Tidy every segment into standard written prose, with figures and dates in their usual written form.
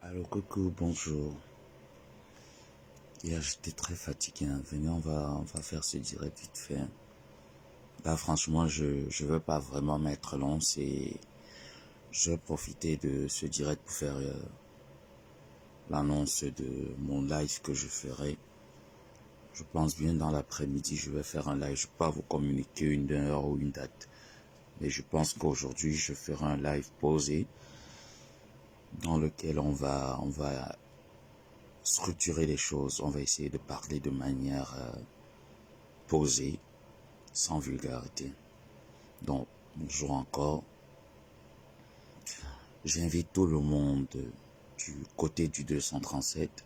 Alors coucou, bonjour. Hier j'étais très fatigué, hein. Venez, on va faire ce direct vite fait. Là franchement je veux pas vraiment m'être long, je vais profiter de ce direct pour faire l'annonce de mon live que je ferai. Je pense bien dans l'après-midi je vais faire un live, je peux pas vous communiquer une heure ou une date. Mais je pense qu'aujourd'hui je ferai un live posé dans lequel on va structurer les choses, on va essayer de parler de manière posée, sans vulgarité. Donc, bonjour encore. J'invite tout le monde du côté du 237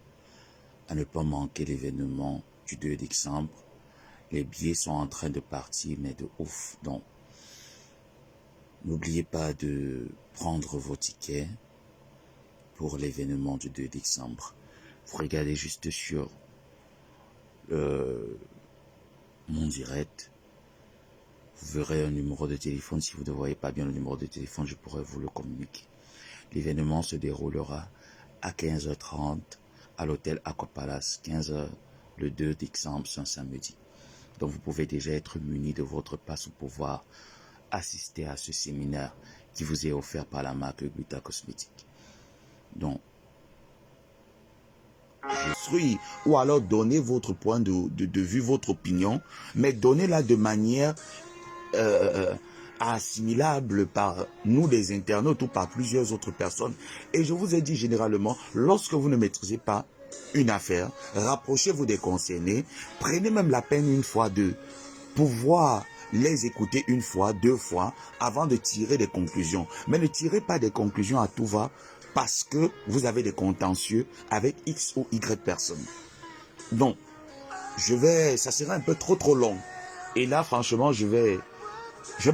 à ne pas manquer l'événement du 2 décembre. Les billets sont en train de partir, mais de ouf. Donc, n'oubliez pas de prendre vos tickets pour l'événement du 2 décembre. Vous regardez juste sur mon direct. Vous verrez un numéro de téléphone. Si vous ne voyez pas bien le numéro de téléphone, je pourrais vous le communiquer. L'événement se déroulera à 15h30 à l'hôtel Aquapalace, 15h le 2 décembre, c'est un samedi. Donc vous pouvez déjà être muni de votre passe pour pouvoir assister à ce séminaire qui vous est offert par la marque Gluta Cosmétique. Donc, ou alors donnez votre point de vue, votre opinion, mais donnez-la de manière assimilable par nous les internautes ou par plusieurs autres personnes. Et je vous ai dit généralement, lorsque vous ne maîtrisez pas une affaire, rapprochez-vous des concernés, prenez même la peine une fois de pouvoir les écouter une fois, deux fois, avant de tirer des conclusions. Mais ne tirez pas des conclusions à tout va parce que vous avez des contentieux avec X ou Y personnes. Donc, ça sera un peu trop long. Et là, franchement, je vais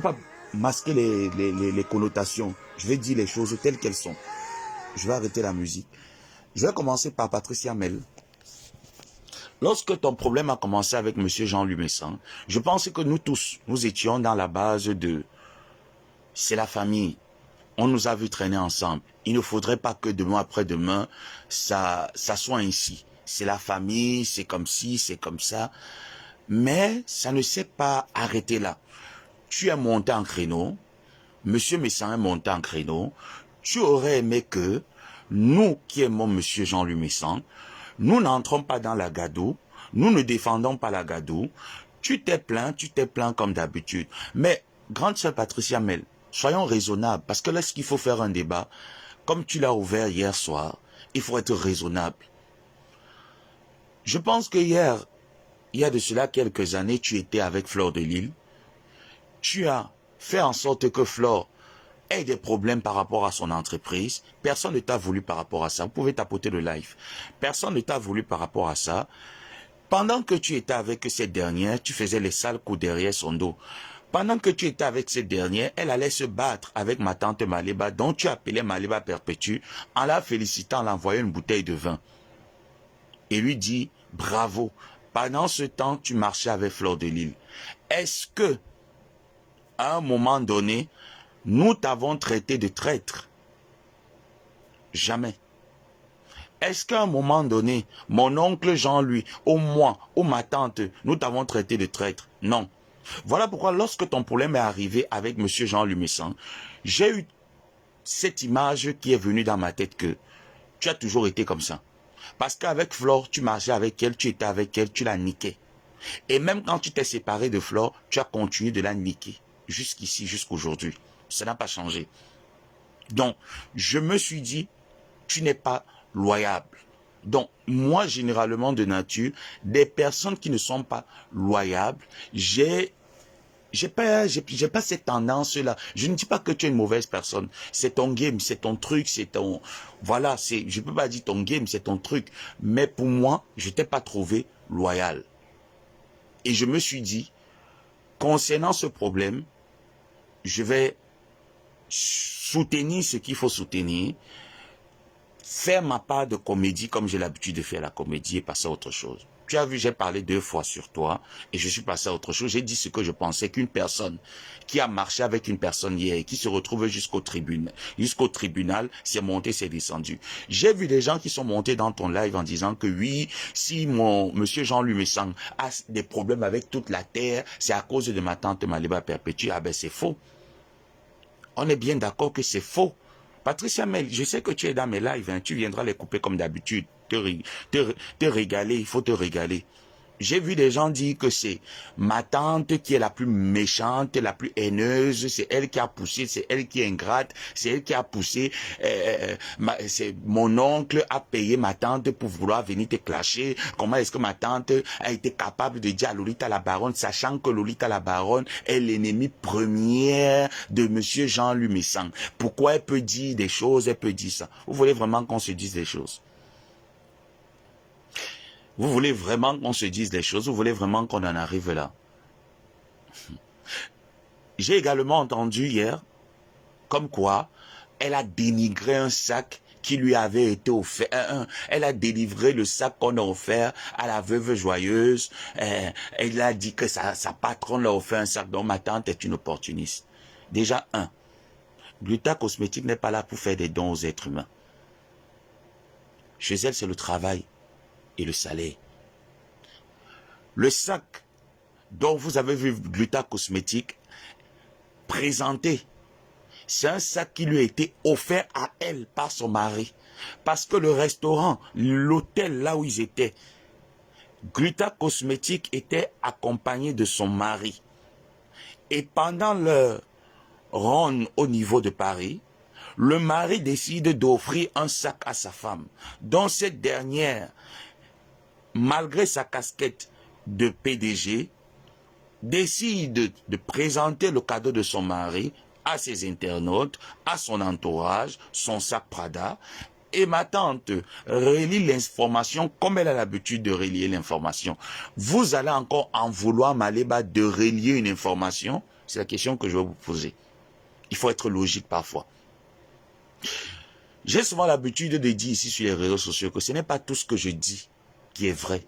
pas masquer les connotations. Je vais dire les choses telles qu'elles sont. Je vais arrêter la musique. Je vais commencer par Patricia Mel. Lorsque ton problème a commencé avec Monsieur Jean-Louis Messan, je pense que nous tous, nous étions dans la base de c'est la famille. On nous a vu traîner ensemble. Il ne faudrait pas que demain après-demain, ça soit ainsi. C'est la famille, c'est comme ci, c'est comme ça. Mais ça ne s'est pas arrêté là. Tu es monté en créneau. Monsieur Messan est monté en créneau. Tu aurais aimé que nous qui aimons Monsieur Jean-Louis Messan, nous n'entrons pas dans la gadoue, nous ne défendons pas la gadoue. Tu t'es plaint comme d'habitude. Mais, grande sœur Patricia Mel, soyons raisonnables, parce que là, ce qu'il faut faire un débat, comme tu l'as ouvert hier soir, il faut être raisonnable. Je pense que hier, il y a de cela quelques années, tu étais avec Fleur de Lille. Tu as fait en sorte que Fleur ait des problèmes par rapport à son entreprise. Personne ne t'a voulu par rapport à ça. Vous pouvez tapoter le live. Personne ne t'a voulu par rapport à ça. Pendant que tu étais avec cette dernière, tu faisais les sales coups derrière son dos. Pendant que tu étais avec cette dernière, elle allait se battre avec ma tante Maliba, dont tu appelais Maliba Perpétue, en la félicitant, en l'envoyant une bouteille de vin. Et lui dit, bravo. Pendant ce temps, tu marchais avec Fleur de Lille. Est-ce que, à un moment donné, nous t'avons traité de traître? Jamais. Est-ce qu'à un moment donné, mon oncle Jean-Louis, ou moi, ou ma tante, nous t'avons traité de traître? Non. Voilà pourquoi lorsque ton problème est arrivé avec Monsieur Jean-Louis Messan, j'ai eu cette image qui est venue dans ma tête que tu as toujours été comme ça. Parce qu'avec Flore, tu marchais avec elle, tu étais avec elle, tu la niquais. Et même quand tu t'es séparé de Flore, tu as continué de la niquer. Jusqu'ici, jusqu'aujourd'hui. Ça n'a pas changé. Donc, je me suis dit, tu n'es pas loyable. Donc, moi, généralement de nature, des personnes qui ne sont pas loyables, j'ai pas cette tendance-là. Je ne dis pas que tu es une mauvaise personne. C'est ton game, c'est ton truc, c'est ton... Voilà, je peux pas dire ton game, c'est ton truc. Mais pour moi, je t'ai pas trouvé loyal. Et je me suis dit, concernant ce problème, je vais soutenir ce qu'il faut soutenir, faire ma part de comédie comme j'ai l'habitude de faire la comédie et passer à autre chose. Tu as vu, j'ai parlé 2 fois sur toi et je suis passé à autre chose. J'ai dit ce que je pensais qu'une personne qui a marché avec une personne hier et qui se retrouve jusqu'au tribunal, c'est monté, c'est descendu. J'ai vu des gens qui sont montés dans ton live en disant que oui, si mon monsieur Jean-Louis Messang a des problèmes avec toute la terre, c'est à cause de ma tante Maliba Perpétue. Ah ben c'est faux. On est bien d'accord que c'est faux. Patricia Mel, je sais que tu es dans mes lives, hein, tu viendras les couper comme d'habitude, te régaler, il faut te régaler. J'ai vu des gens dire que c'est ma tante qui est la plus méchante, la plus haineuse, c'est elle qui a poussé, c'est elle qui est ingrate, c'est elle qui a poussé, c'est mon oncle a payé ma tante pour vouloir venir te clasher. Comment est-ce que ma tante a été capable de dire à Lolita la Baronne, sachant que Lolita la Baronne est l'ennemi première de monsieur Jean-Louis Messang. Pourquoi elle peut dire des choses, elle peut dire ça? Vous voulez vraiment qu'on se dise des choses? Vous voulez vraiment qu'on se dise des choses? Vous voulez vraiment qu'on en arrive là? J'ai également entendu hier, comme quoi, elle a dénigré un sac qui lui avait été offert. Elle a délivré le sac qu'on a offert à la veuve joyeuse. Elle a dit que sa patronne l'a offert un sac dont ma tante est une opportuniste. Déjà, Gluta Cosmétique n'est pas là pour faire des dons aux êtres humains. Chez elle, c'est le travail et le salaire. Le sac dont vous avez vu Gluta Cosmétique présenté, c'est un sac qui lui a été offert à elle par son mari. Parce que le restaurant, l'hôtel là où ils étaient, Gluta Cosmétique était accompagné de son mari. Et pendant leur ronde au niveau de Paris, le mari décide d'offrir un sac à sa femme, dont cette dernière, malgré sa casquette de PDG, décide de présenter le cadeau de son mari à ses internautes, à son entourage, son sac Prada, et ma tante relie l'information comme elle a l'habitude de relier l'information. Vous allez encore en vouloir, Maliba, de relier une information? C'est la question que je vais vous poser. Il faut être logique parfois. J'ai souvent l'habitude de dire ici sur les réseaux sociaux que ce n'est pas tout ce que je dis qui est vrai.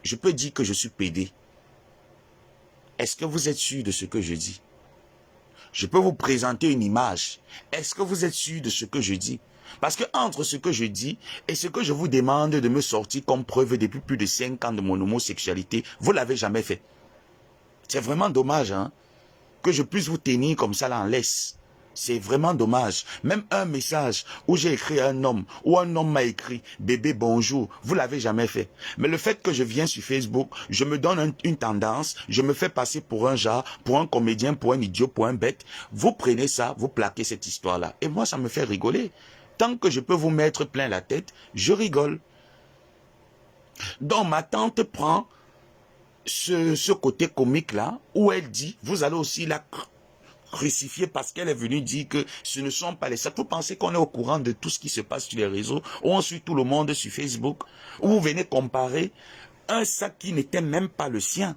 Je peux dire que je suis pédé. Est-ce que vous êtes sûr de ce que je dis? Je peux vous présenter une image. Est-ce que vous êtes sûr de ce que je dis? Parce que entre ce que je dis et ce que je vous demande de me sortir comme preuve depuis plus de 5 ans de mon homosexualité, vous ne l'avez jamais fait. C'est vraiment dommage, hein, que je puisse vous tenir comme ça là en laisse. C'est vraiment dommage. Même un message où j'ai écrit à un homme, ou un homme m'a écrit « Bébé, bonjour », vous l'avez jamais fait. Mais le fait que je viens sur Facebook, je me donne une tendance, je me fais passer pour un genre, pour un comédien, pour un idiot, pour un bête. Vous prenez ça, vous plaquez cette histoire-là. Et moi, ça me fait rigoler. Tant que je peux vous mettre plein la tête, je rigole. Donc ma tante prend ce côté comique-là, où elle dit « Vous allez aussi la crucifiée parce qu'elle est venue dire que ce ne sont pas les sacs. Vous pensez qu'on est au courant de tout ce qui se passe sur les réseaux, où on suit tout le monde sur Facebook, où vous venez comparer un sac qui n'était même pas le sien.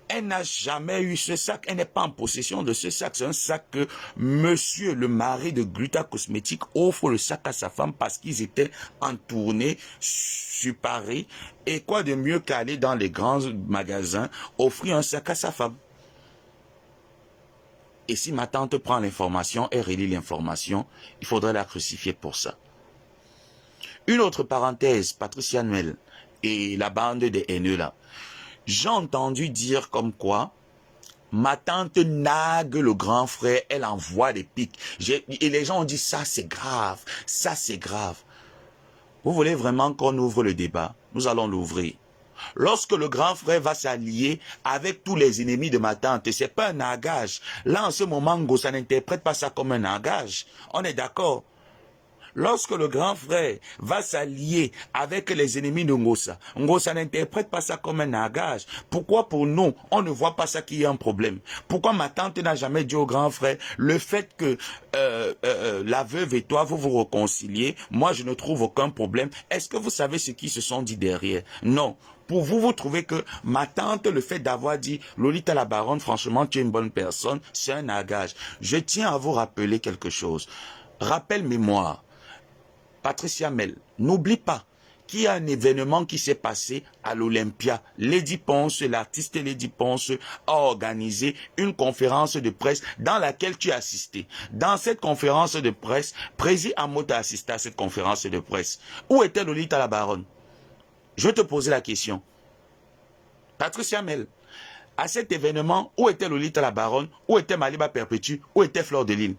Elle n'a jamais eu ce sac, elle n'est pas en possession de ce sac. C'est un sac que monsieur, le mari de Gluta Cosmétique, offre le sac à sa femme parce qu'ils étaient en tournée sur Paris. Et quoi de mieux qu'aller dans les grands magasins, offrir un sac à sa femme. Et si ma tante prend l'information et relie l'information, il faudrait la crucifier pour ça. Une autre parenthèse, Patricia Noël et la bande des haineux là. J'ai entendu dire comme quoi ma tante nague le grand frère, elle envoie des pics. Et les gens ont dit ça c'est grave, ça c'est grave. Vous voulez vraiment qu'on ouvre le débat? Nous allons l'ouvrir. Lorsque le grand frère va s'allier avec tous les ennemis de ma tante, c'est pas un nagage. Là, en ce moment, Ngossa n'interprète pas ça comme un nagage. On est d'accord. Lorsque le grand frère va s'allier avec les ennemis de Ngossa, Ngossa n'interprète pas ça comme un nagage. Pourquoi pour nous, on ne voit pas ça qu'il y a un problème? Pourquoi ma tante n'a jamais dit au grand frère, le fait que la veuve et toi, vous vous réconciliez, moi je ne trouve aucun problème. Est-ce que vous savez ce qu'ils se sont dit derrière? Non. Pour vous, vous trouvez que ma tante, le fait d'avoir dit « Lolita la Baronne, franchement, tu es une bonne personne », c'est un nagage. Je tiens à vous rappeler quelque chose. Rappel mémoire. Patricia Mel, n'oublie pas qu'il y a un événement qui s'est passé à l'Olympia. Lady Ponce, l'artiste Lady Ponce, a organisé une conférence de presse dans laquelle tu as assisté. Dans cette conférence de presse, Prési Amot a assisté à cette conférence de presse. Où était Lolita la Baronne? Je vais te poser la question. Patricia Mel, à cet événement, où était Lolita la Baronne? Où était Maliba Perpétue? Où était Fleur de Lille?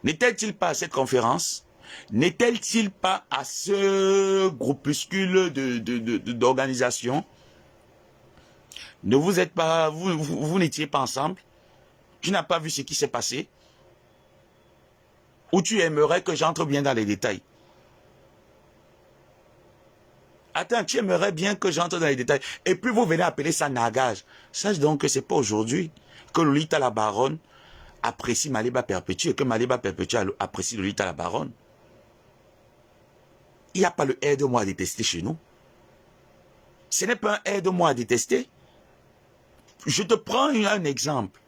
N'était-il pas à cette conférence? N'est-elle-t-il pas à ce groupuscule d'organisation? Ne vous êtes pas, vous n'étiez pas ensemble? Tu n'as pas vu ce qui s'est passé? Ou tu aimerais que j'entre bien dans les détails? Attends, tu aimerais bien que j'entre dans les détails. Et puis vous venez appeler ça nagage. Sache donc que c'est pas aujourd'hui que Lolita la Baronne apprécie Maliba Perpétue et que Maliba Perpétue apprécie Lolita la Baronne. Il n'y a pas le aide-moi à détester chez nous. Ce n'est pas un aide-moi à détester. Je te prends un exemple.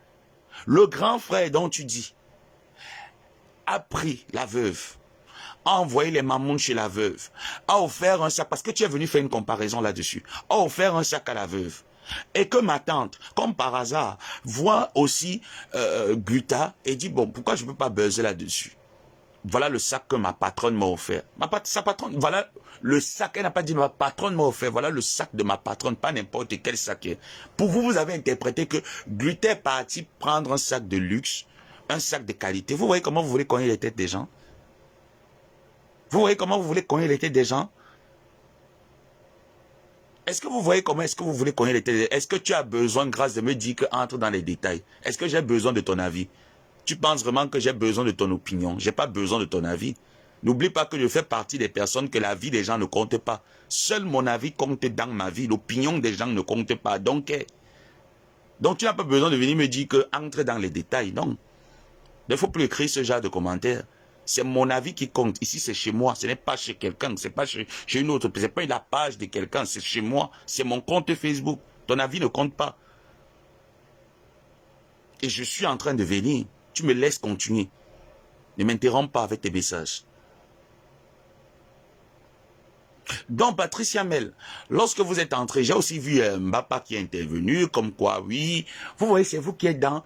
Le grand frère dont tu dis a pris la veuve, a envoyé les mamounes chez la veuve, a offert un sac, parce que tu es venu faire une comparaison là-dessus, a offert un sac à la veuve. Et que ma tante, comme par hasard, voit aussi Guta et dit, bon, pourquoi je ne peux pas buzzer là-dessus? Voilà le sac que ma patronne m'a offert. Sa patronne, voilà le sac, elle n'a pas dit ma patronne m'a offert, voilà le sac de ma patronne, pas n'importe quel sac. Pour vous, vous avez interprété que Guta est parti prendre un sac de luxe, un sac de qualité. Vous voyez comment vous voulez cogner les têtes des gens? Vous voyez comment vous voulez cogner les têtes des gens? Est-ce que vous voyez comment est-ce que vous voulez cogner les têtes des gens? Est-ce que tu as besoin, grâce, de me dire que entre dans les détails? Est-ce que j'ai besoin de ton avis? Tu penses vraiment que j'ai besoin de ton opinion? Je n'ai pas besoin de ton avis. N'oublie pas que je fais partie des personnes que la vie des gens ne compte pas. Seul mon avis compte dans ma vie. L'opinion des gens ne compte pas. Donc tu n'as pas besoin de venir me dire que entre dans les détails. Non. Il ne faut plus écrire ce genre de commentaires. C'est mon avis qui compte. Ici, c'est chez moi. Ce n'est pas chez quelqu'un. Ce n'est pas chez une autre. Ce n'est pas la page de quelqu'un. C'est chez moi. C'est mon compte Facebook. Ton avis ne compte pas. Et je suis en train de venir. Tu me laisses continuer. Ne m'interromps pas avec tes messages. Donc, Patricia Mel, lorsque vous êtes entré, j'ai aussi vu Mbapa qui est intervenu, comme quoi, oui, vous voyez, c'est vous qui êtes dans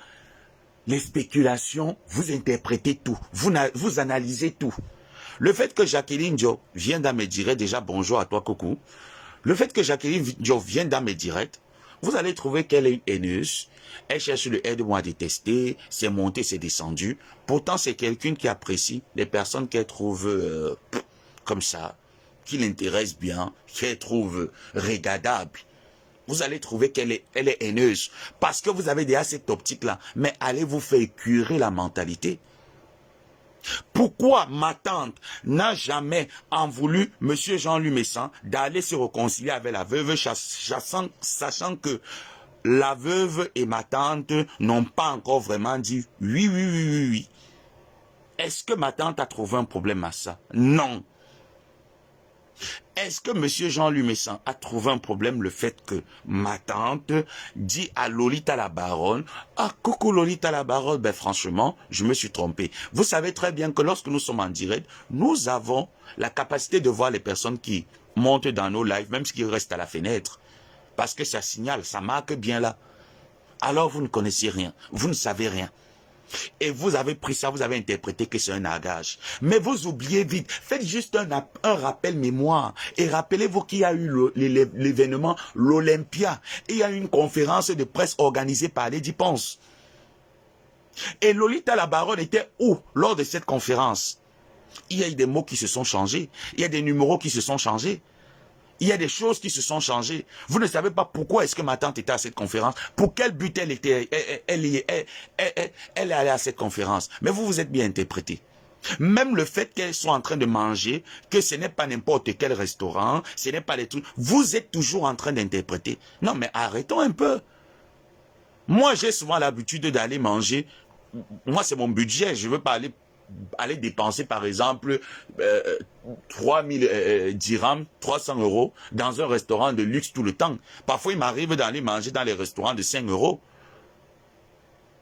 les spéculations, vous interprétez tout, vous analysez tout. Le fait que Jacqueline Diop vienne dans mes directs, déjà bonjour à toi, coucou. Le fait que Jacqueline Diop vienne dans mes directs, vous allez trouver qu'elle est une haineuse. Elle cherche le aide-moi à détester, c'est monté, c'est descendu. Pourtant, c'est quelqu'un qui apprécie les personnes qu'elle trouve comme ça, qui l'intéressent bien, qu'elle trouve regardable. Vous allez trouver qu'elle est haineuse. Parce que vous avez déjà cette optique-là. Mais allez vous faire curer la mentalité. Pourquoi ma tante n'a jamais en voulu M. Jean-Louis Messan d'aller se réconcilier avec la veuve, sachant que la veuve et ma tante n'ont pas encore vraiment dit oui, oui, oui, oui, oui. Est-ce que ma tante a trouvé un problème à ça? Non. Est-ce que M. Jean-Louis Messan a trouvé un problème le fait que ma tante dit à Lolita la Baronne, ah coucou Lolita la Baronne, ben franchement, je me suis trompé. Vous savez très bien que lorsque nous sommes en direct, nous avons la capacité de voir les personnes qui montent dans nos lives, même s'ils restent à la fenêtre. Parce que ça signale, ça marque bien là. Alors vous ne connaissez rien, vous ne savez rien. Et vous avez pris ça, vous avez interprété que c'est un nagage. Mais vous oubliez vite. Faites juste un rappel mémoire. Et rappelez-vous qu'il y a eu l'événement, l'Olympia. Et il y a eu une conférence de presse organisée par Lady Ponce. Et Lolita la Baronne était où lors de cette conférence? Il y a eu des mots qui se sont changés. Il y a des numéros qui se sont changés. Il y a des choses qui se sont changées. Vous ne savez pas pourquoi est-ce que ma tante était à cette conférence. Pour quel but elle est allée à cette conférence. Mais vous vous êtes bien interprété. Même le fait qu'elles soient en train de manger, que ce n'est pas n'importe quel restaurant, ce n'est pas les trucs. Vous êtes toujours en train d'interpréter. Non, mais arrêtons un peu. Moi, j'ai souvent l'habitude d'aller manger. Moi, c'est mon budget. Je ne veux pas aller dépenser, par exemple, 3000 dirhams, 300 € dans un restaurant de luxe tout le temps. Parfois, il m'arrive d'aller manger dans les restaurants de 5 €,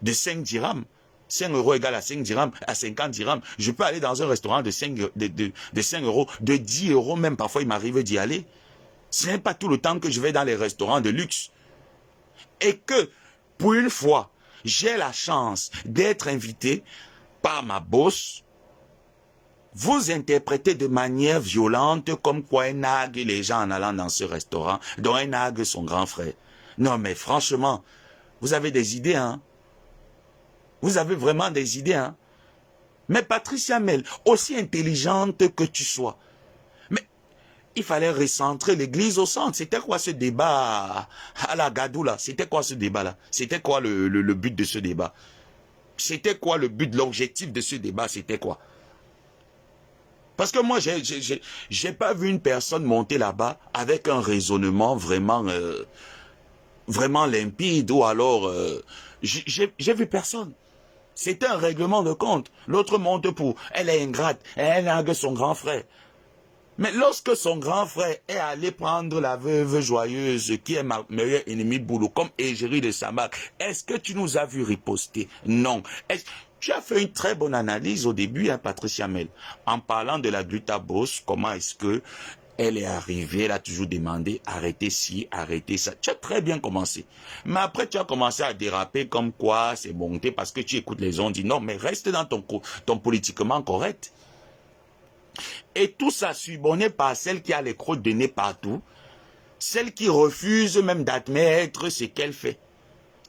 de 5 dirhams. 5 euros égale à 5 dirhams, à 50 dirhams. Je peux aller dans un restaurant de 5 euros, de 10 euros même, parfois il m'arrive d'y aller. Ce n'est pas tout le temps que je vais dans les restaurants de luxe. Et que, pour une fois, j'ai la chance d'être invité par ma boss. Vous interprétez de manière violente comme quoi un nargue les gens en allant dans ce restaurant, dont un nargue son grand frère. Non mais franchement, vous avez des idées, hein? Vous avez vraiment des idées, hein? Mais Patricia Mel, aussi intelligente que tu sois, mais il fallait recentrer l'église au centre. C'était quoi ce débat à la Gadou là? C'était quoi ce débat-là? C'était quoi le but de ce débat? C'était quoi le but, l'objectif de ce débat? C'était quoi? Parce que moi, j'ai pas vu une personne monter là-bas avec un raisonnement vraiment, vraiment limpide, ou alors, j'ai vu personne. C'était un règlement de compte. L'autre monte pour, elle est ingrate, elle nargue son grand frère. Mais lorsque son grand frère est allé prendre la veuve joyeuse, qui est ma meilleure ennemie boulot, comme égérie de Samar, est-ce que tu nous as vu riposter? Non. Tu as fait une très bonne analyse au début, hein, Patricia Mel, en parlant de la glutabose, comment est-ce que elle est arrivée, elle a toujours demandé arrêtez ci, arrêtez ça. Tu as très bien commencé. Mais après, tu as commencé à déraper comme quoi c'est monté parce que tu écoutes les gens, dit non, mais reste dans ton politiquement correct. Et tout ça subonné par celle qui a les crottes de nez partout, celle qui refuse même d'admettre ce qu'elle fait.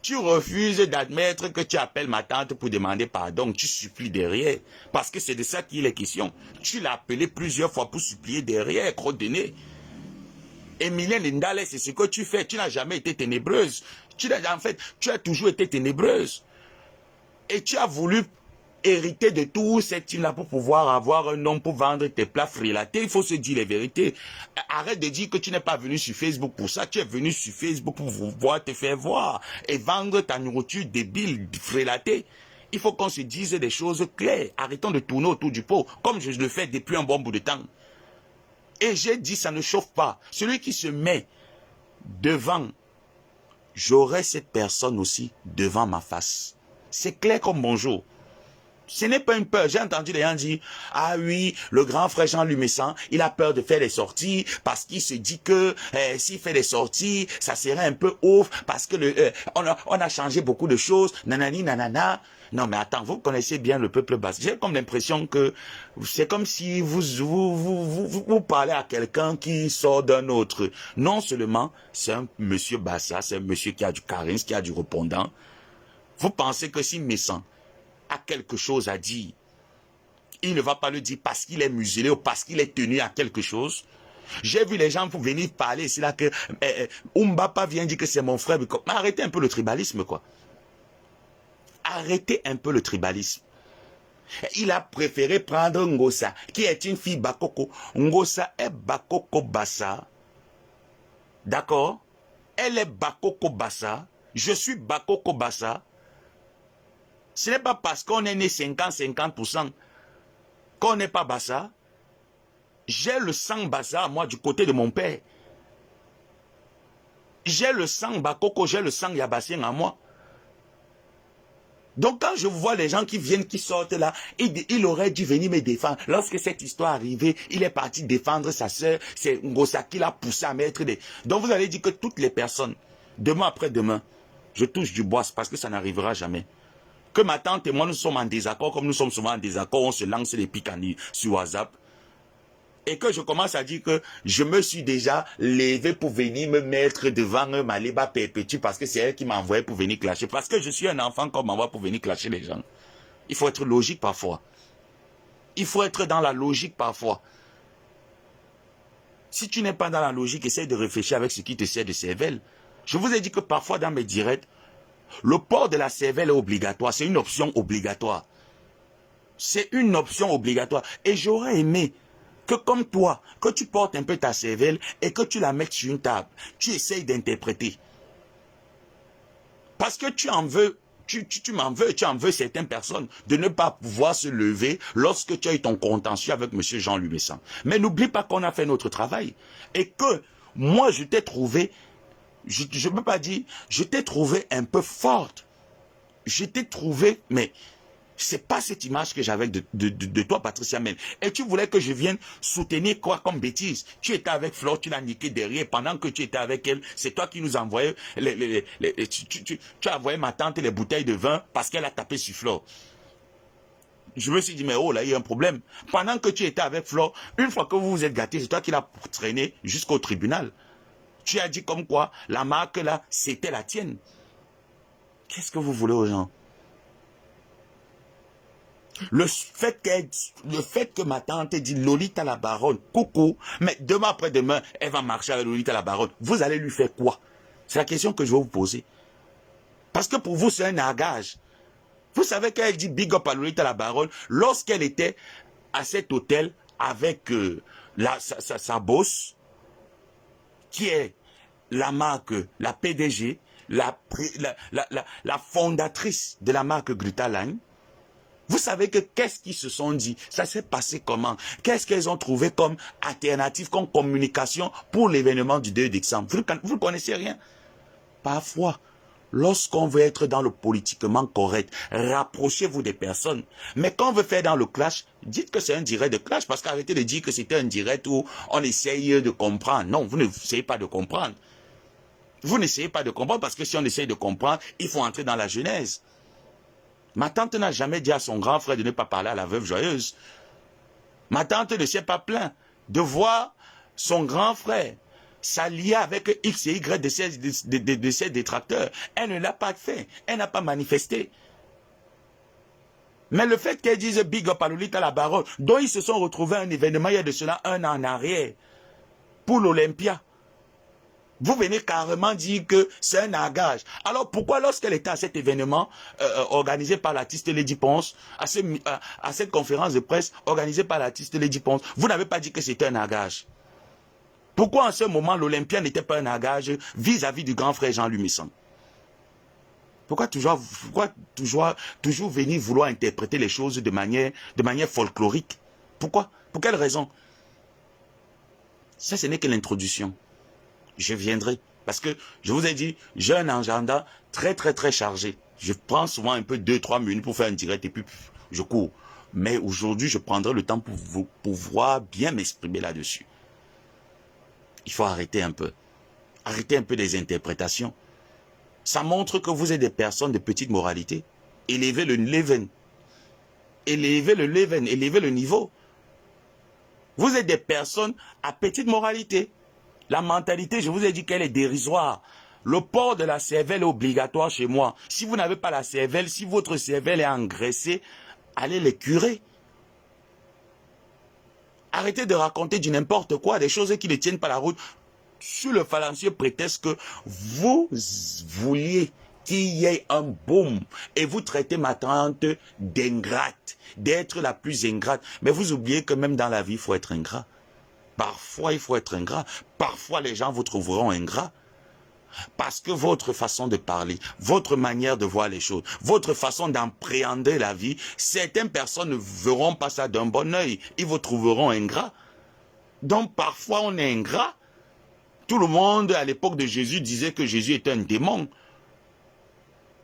Tu refuses d'admettre que tu appelles ma tante pour demander pardon, tu supplies derrière, parce que c'est de ça qu'il est question. Tu l'as appelé plusieurs fois pour supplier derrière, crotte de nez. Emilien Lindale, c'est ce que tu fais, tu n'as jamais été ténébreuse. En fait, tu as toujours été ténébreuse. Et tu as voulu hériter de tout cette team-là pour pouvoir avoir un nom pour vendre tes plats frilatés. Il faut se dire les vérités. Arrête de dire que tu n'es pas venu sur Facebook pour ça. Tu es venu sur Facebook pour pouvoir te faire voir et vendre ta nourriture débile, frilatée. Il faut qu'on se dise des choses claires. Arrêtons de tourner autour du pot, comme je le fais depuis un bon bout de temps. Et j'ai dit, ça ne chauffe pas. Celui qui se met devant, j'aurai cette personne aussi devant ma face. C'est clair comme bonjour. Ce n'est pas une peur. J'ai entendu les gens dire, ah oui, le grand frère Jean Lumessan, il a peur de faire des sorties parce qu'il se dit que s'il fait des sorties, ça serait un peu ouf parce que on a changé beaucoup de choses, nanani, nanana. Non mais attends, vous connaissez bien le peuple basque. J'ai comme l'impression que c'est comme si vous parlez à quelqu'un qui sort d'un autre. Non seulement c'est un monsieur Bassa, c'est un monsieur qui a du charisme, qui a du répondant. Vous pensez que si Messan a quelque chose à dire, il ne va pas le dire parce qu'il est muselé ou parce qu'il est tenu à quelque chose. J'ai vu les gens pour venir parler ici là que Umbapa vient dire que c'est mon frère. Mais arrêtez un peu le tribalisme, quoi. Arrêtez un peu le tribalisme. Il a préféré prendre Ngosa, qui est une fille Bakoko. Ngosa est Bakoko Bassa. D'accord? Elle est Bakoko Bassa. Je suis Bakoko Bassa. Ce n'est pas parce qu'on est né 50% qu'on n'est pas Bassa. J'ai le sang Bassa, moi, du côté de mon père. J'ai le sang Bakoko, j'ai le sang Yabassien à moi. Donc quand je vois les gens qui viennent, qui sortent là, il aurait dû venir me défendre. Lorsque cette histoire est arrivée, il est parti défendre sa sœur. C'est Ngosa qui l'a poussé à mettre des... Donc vous allez dire que toutes les personnes, demain après demain, je touche du bois parce que ça n'arrivera jamais. Que ma tante et moi nous sommes en désaccord, comme nous sommes souvent en désaccord, on se lance les pics sur WhatsApp. Et que je commence à dire que je me suis déjà levé pour venir me mettre devant Maliba Perpétue parce que c'est elle qui m'a envoyé pour venir clasher. Parce que je suis un enfant qu'on m'envoie pour venir clasher les gens. Il faut être logique parfois. Il faut être dans la logique parfois. Si tu n'es pas dans la logique, essaye de réfléchir avec ce qui te sert de cervelle. Je vous ai dit que parfois dans mes directs, le port de la cervelle est obligatoire. C'est une option obligatoire. C'est une option obligatoire. Et j'aurais aimé que comme toi, que tu portes un peu ta cervelle et que tu la mettes sur une table. Tu essayes d'interpréter. Parce que tu en veux, tu en veux certaines personnes de ne pas pouvoir se lever lorsque tu as eu ton contentieux avec M. Jean Lumessan. Mais n'oublie pas qu'on a fait notre travail. Et que moi, je t'ai trouvé, je ne peux pas dire, je t'ai trouvé un peu forte. Je t'ai trouvé, mais C'est pas cette image que j'avais de toi, Patricia Mel. Et tu voulais que je vienne soutenir quoi comme bêtise? Tu étais avec Flore, tu l'as niqué derrière. Pendant que tu étais avec elle, c'est toi qui nous envoyais tu as envoyé ma tante les bouteilles de vin parce qu'elle a tapé sur Flore. Je me suis dit, mais oh là, il y a un problème. Pendant que tu étais avec Flore, une fois que vous vous êtes gâtés, c'est toi qui l'as traîné jusqu'au tribunal. Tu as dit comme quoi, la marque là, c'était la tienne. Qu'est-ce que vous voulez aux gens? Le fait que ma tante ait dit Lolita la baronne, coucou, mais demain après-demain, elle va marcher avec Lolita la baronne. Vous allez lui faire quoi? C'est la question que je vais vous poser. Parce que pour vous, c'est un nargage. Vous savez qu'elle dit big up à Lolita la baronne lorsqu'elle était à cet hôtel avec sa boss, qui est la marque, la PDG, la fondatrice de la marque Glutaline. Vous savez que qu'est-ce qu'ils se sont dit? Ça s'est passé comment? Qu'est-ce qu'elles ont trouvé comme alternative, comme communication pour l'événement du 2 décembre? Vous ne connaissez rien. Parfois, lorsqu'on veut être dans le politiquement correct, rapprochez-vous des personnes. Mais quand on veut faire dans le clash, dites que c'est un direct de clash, parce qu'arrêtez de dire que c'était un direct où on essaye de comprendre. Non, vous n'essayez pas de comprendre. Vous n'essayez pas de comprendre, parce que si on essaye de comprendre, il faut entrer dans la genèse. Ma tante n'a jamais dit à son grand frère de ne pas parler à la veuve joyeuse. Ma tante ne s'est pas plaint de voir son grand frère s'allier avec X et Y de ses détracteurs. Elle ne l'a pas fait. Elle n'a pas manifesté. Mais le fait qu'elle dise big up à Lolita la baronne, dont ils se sont retrouvés à un événement il y a de cela un an en arrière, pour l'Olympia, vous venez carrément dire que c'est un nargage. Alors pourquoi lorsqu'elle était à cet événement organisé par l'artiste Lady Ponce, à cette conférence de presse organisée par l'artiste Lady Ponce, vous n'avez pas dit que c'était un nargage? Pourquoi en ce moment l'Olympia n'était pas un nargage vis-à-vis du grand frère Jean-Louis Messon? Pourquoi toujours venir vouloir interpréter les choses de manière folklorique? Pourquoi? Pour quelle raison? Ça, ce n'est que l'introduction. Je viendrai. Parce que, je vous ai dit, j'ai un agenda très chargé. Je prends souvent un peu 2-3 minutes pour faire un direct et puis je cours. Mais aujourd'hui, je prendrai le temps pour vous pouvoir bien m'exprimer là-dessus. Il faut arrêter un peu. Arrêter un peu des interprétations. Ça montre que vous êtes des personnes de petite moralité. Élevez le level. Élevez le level. Élevez le niveau. Vous êtes des personnes à petite moralité. La mentalité, je vous ai dit qu'elle est dérisoire. Le port de la cervelle est obligatoire chez moi. Si vous n'avez pas la cervelle, si votre cervelle est engraissée, allez les curer. Arrêtez de raconter du n'importe quoi, des choses qui ne tiennent pas la route, sur le fallacieux prétexte que vous vouliez qu'il y ait un boom et vous traitez ma tante d'ingrate, d'être la plus ingrate. Mais vous oubliez que même dans la vie, il faut être ingrat. Parfois, il faut être ingrat. Parfois, les gens vous trouveront ingrat. Parce que votre façon de parler, votre manière de voir les choses, votre façon d'appréhender la vie, certaines personnes ne verront pas ça d'un bon œil. Ils vous trouveront ingrat. Donc, parfois, on est ingrat. Tout le monde, à l'époque de Jésus, disait que Jésus était un démon.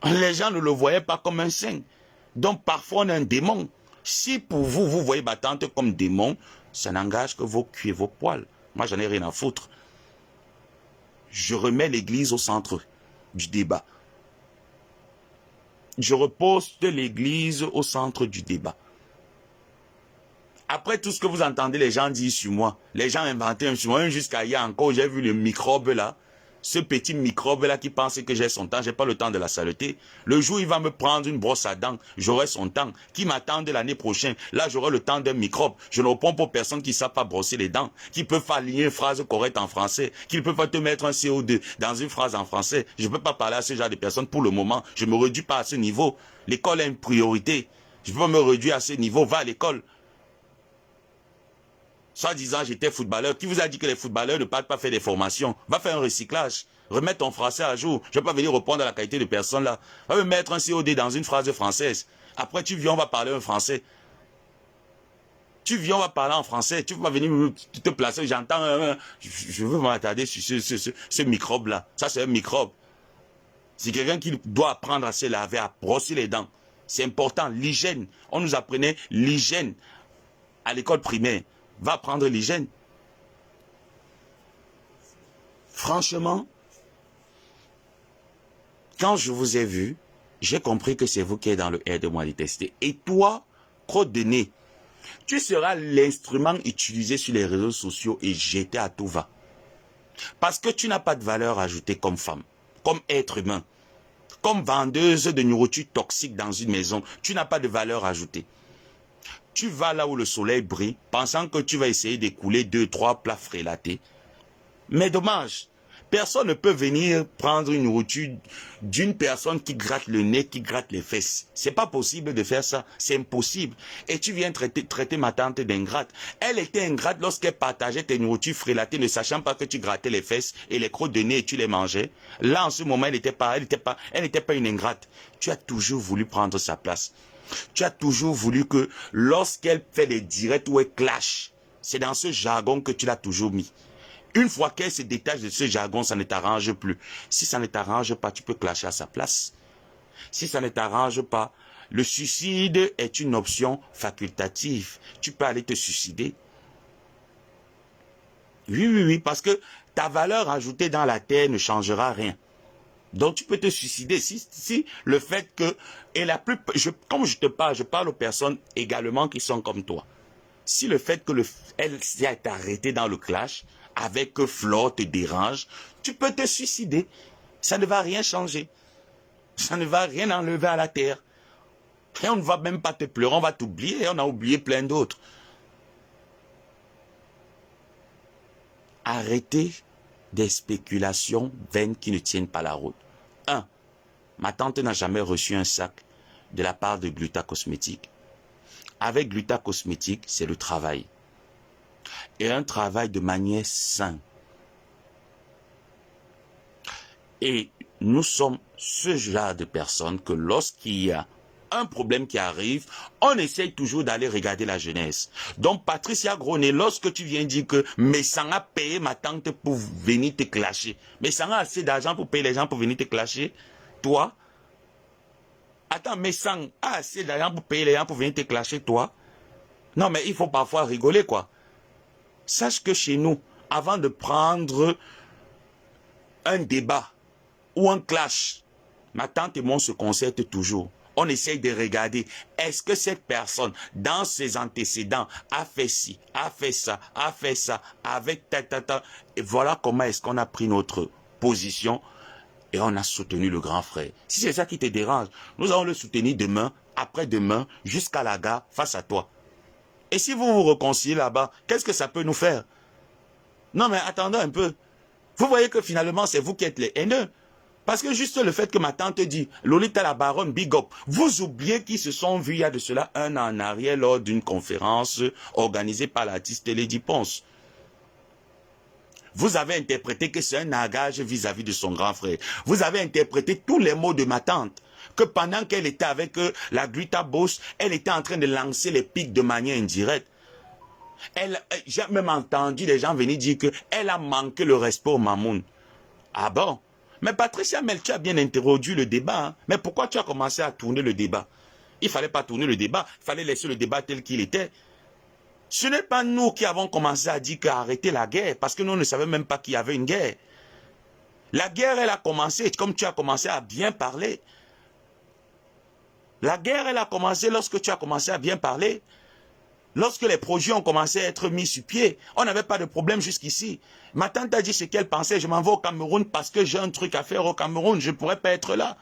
Les gens ne le voyaient pas comme un saint. Donc, parfois, on est un démon. Si pour vous, vous voyez ma tante comme démon, ça n'engage que vos culs et vos poils. Moi, j'en ai rien à foutre. Je remets l'église au centre du débat. Je reposte l'église au centre du débat. Après tout ce que vous entendez les gens dire sur moi, les gens inventaient sur moi, jusqu'à hier encore, j'ai vu le microbe là, ce petit microbe là qui pense que j'ai son temps, j'ai pas le temps de la saleté. Le jour où il va me prendre une brosse à dents, j'aurai son temps. Qui m'attend l'année prochaine, là j'aurai le temps d'un microbe. Je ne réponds pour personne qui ne savent pas brosser les dents, qui peut pas aligner une phrase correcte en français, qui ne peut pas te mettre un CO2 dans une phrase en français. Je ne peux pas parler à ce genre de personnes pour le moment. Je ne me réduis pas à ce niveau. L'école est une priorité. Je peux me réduire à ce niveau. Va à l'école. Soit disant j'étais footballeur. Qui vous a dit que les footballeurs ne partent pas faire des formations? Va faire un recyclage. Remets ton français à jour. Je ne vais pas venir répondre à la qualité de personne là. Va me mettre un COD dans une phrase française. Après tu viens, on va parler un français. Tu viens, on va parler en français. Tu ne peux pas venir te placer. J'entends, je veux m'attarder sur ce microbe là. Ça c'est un microbe. C'est quelqu'un qui doit apprendre à se laver, à brosser les dents. C'est important, l'hygiène. On nous apprenait l'hygiène à l'école primaire. Va apprendre l'hygiène. Franchement, quand je vous ai vu, j'ai compris que c'est vous qui êtes dans le aide-moi à détester. Et toi, crotte de nez, tu seras l'instrument utilisé sur les réseaux sociaux et jeté à tout va. Parce que tu n'as pas de valeur ajoutée comme femme, comme être humain, comme vendeuse de nourriture toxique dans une maison. Tu n'as pas de valeur ajoutée. Tu vas là où le soleil brille, pensant que tu vas essayer d'écouler 2-3 plats frélatés. Mais dommage, personne ne peut venir prendre une nourriture d'une personne qui gratte le nez, qui gratte les fesses. C'est pas possible de faire ça, c'est impossible. Et tu viens traiter ma tante d'ingrate. Elle était ingrate lorsqu'elle partageait tes nourritures frélatées, ne sachant pas que tu grattais les fesses et les crottes de nez et tu les mangeais. Là, en ce moment, elle n'était pas une ingrate. Tu as toujours voulu prendre sa place. Tu as toujours voulu que lorsqu'elle fait des directs ou elle clash, c'est dans ce jargon que tu l'as toujours mis. Une fois qu'elle se détache de ce jargon, ça ne t'arrange plus. Si ça ne t'arrange pas, tu peux clasher à sa place. Si ça ne t'arrange pas, le suicide est une option facultative. Tu peux aller te suicider. Oui, parce que ta valeur ajoutée dans la terre ne changera rien. Donc tu peux te suicider si le fait que, comme je te parle, je parle aux personnes également qui sont comme toi. Si le fait que elle s'est arrêtée dans le clash avec Flore te dérange, tu peux te suicider. Ça ne va rien changer. Ça ne va rien enlever à la terre. Et on ne va même pas te pleurer, on va t'oublier et on a oublié plein d'autres. Arrêtez des spéculations vaines qui ne tiennent pas la route. 1. Ma tante n'a jamais reçu un sac de la part de Gluta Cosmétique. Avec Gluta Cosmétique, c'est le travail. Et un travail de manière saine. Et nous sommes ce genre de personnes que lorsqu'il y a un problème qui arrive, on essaye toujours d'aller regarder la jeunesse. Donc Patricia Gronet, lorsque tu viens dire que Messang a payé ma tante pour venir te clasher, Messang a assez d'argent pour payer les gens pour venir te clasher, toi, attends, Messang a assez d'argent pour payer les gens pour venir te clasher, toi? Non, mais il faut parfois rigoler, quoi. Sache que chez nous, avant de prendre un débat ou un clash, ma tante et moi se concertent toujours. On essaye de regarder, est-ce que cette personne, dans ses antécédents, a fait ci, a fait ça, avec ta. Et voilà comment est-ce qu'on a pris notre position et on a soutenu le grand frère. Si c'est ça qui te dérange, nous allons le soutenir demain, après-demain, jusqu'à la gare, face à toi. Et si vous vous réconciliez là-bas, qu'est-ce que ça peut nous faire? Non mais attendez un peu. Vous voyez que finalement c'est vous qui êtes les haineux. Parce que juste le fait que ma tante dit, Lolita la baronne, big up, vous oubliez qu'ils se sont vus il y a de cela un an en arrière lors d'une conférence organisée par l'artiste Lady Ponce. Vous avez interprété que c'est un nagage vis-à-vis de son grand frère. Vous avez interprété tous les mots de ma tante. Que pendant qu'elle était avec la Gluta Boss, elle était en train de lancer les pics de manière indirecte. J'ai même entendu les gens venir dire qu'elle a manqué le respect au Mamoun. Ah bon? Mais Patricia Mel, tu as bien introduit le débat. Hein? Mais pourquoi tu as commencé à tourner le débat? Il ne fallait pas tourner le débat. Il fallait laisser le débat tel qu'il était. Ce n'est pas nous qui avons commencé à dire qu'arrêter la guerre. Parce que nous ne savions même pas qu'il y avait une guerre. La guerre, elle a commencé comme tu as commencé à bien parler. La guerre, elle a commencé lorsque tu as commencé à bien parler. Lorsque les projets ont commencé à être mis sur pied, on n'avait pas de problème jusqu'ici. Ma tante a dit ce qu'elle pensait, je m'en vais au Cameroun parce que j'ai un truc à faire au Cameroun, je ne pourrais pas être là.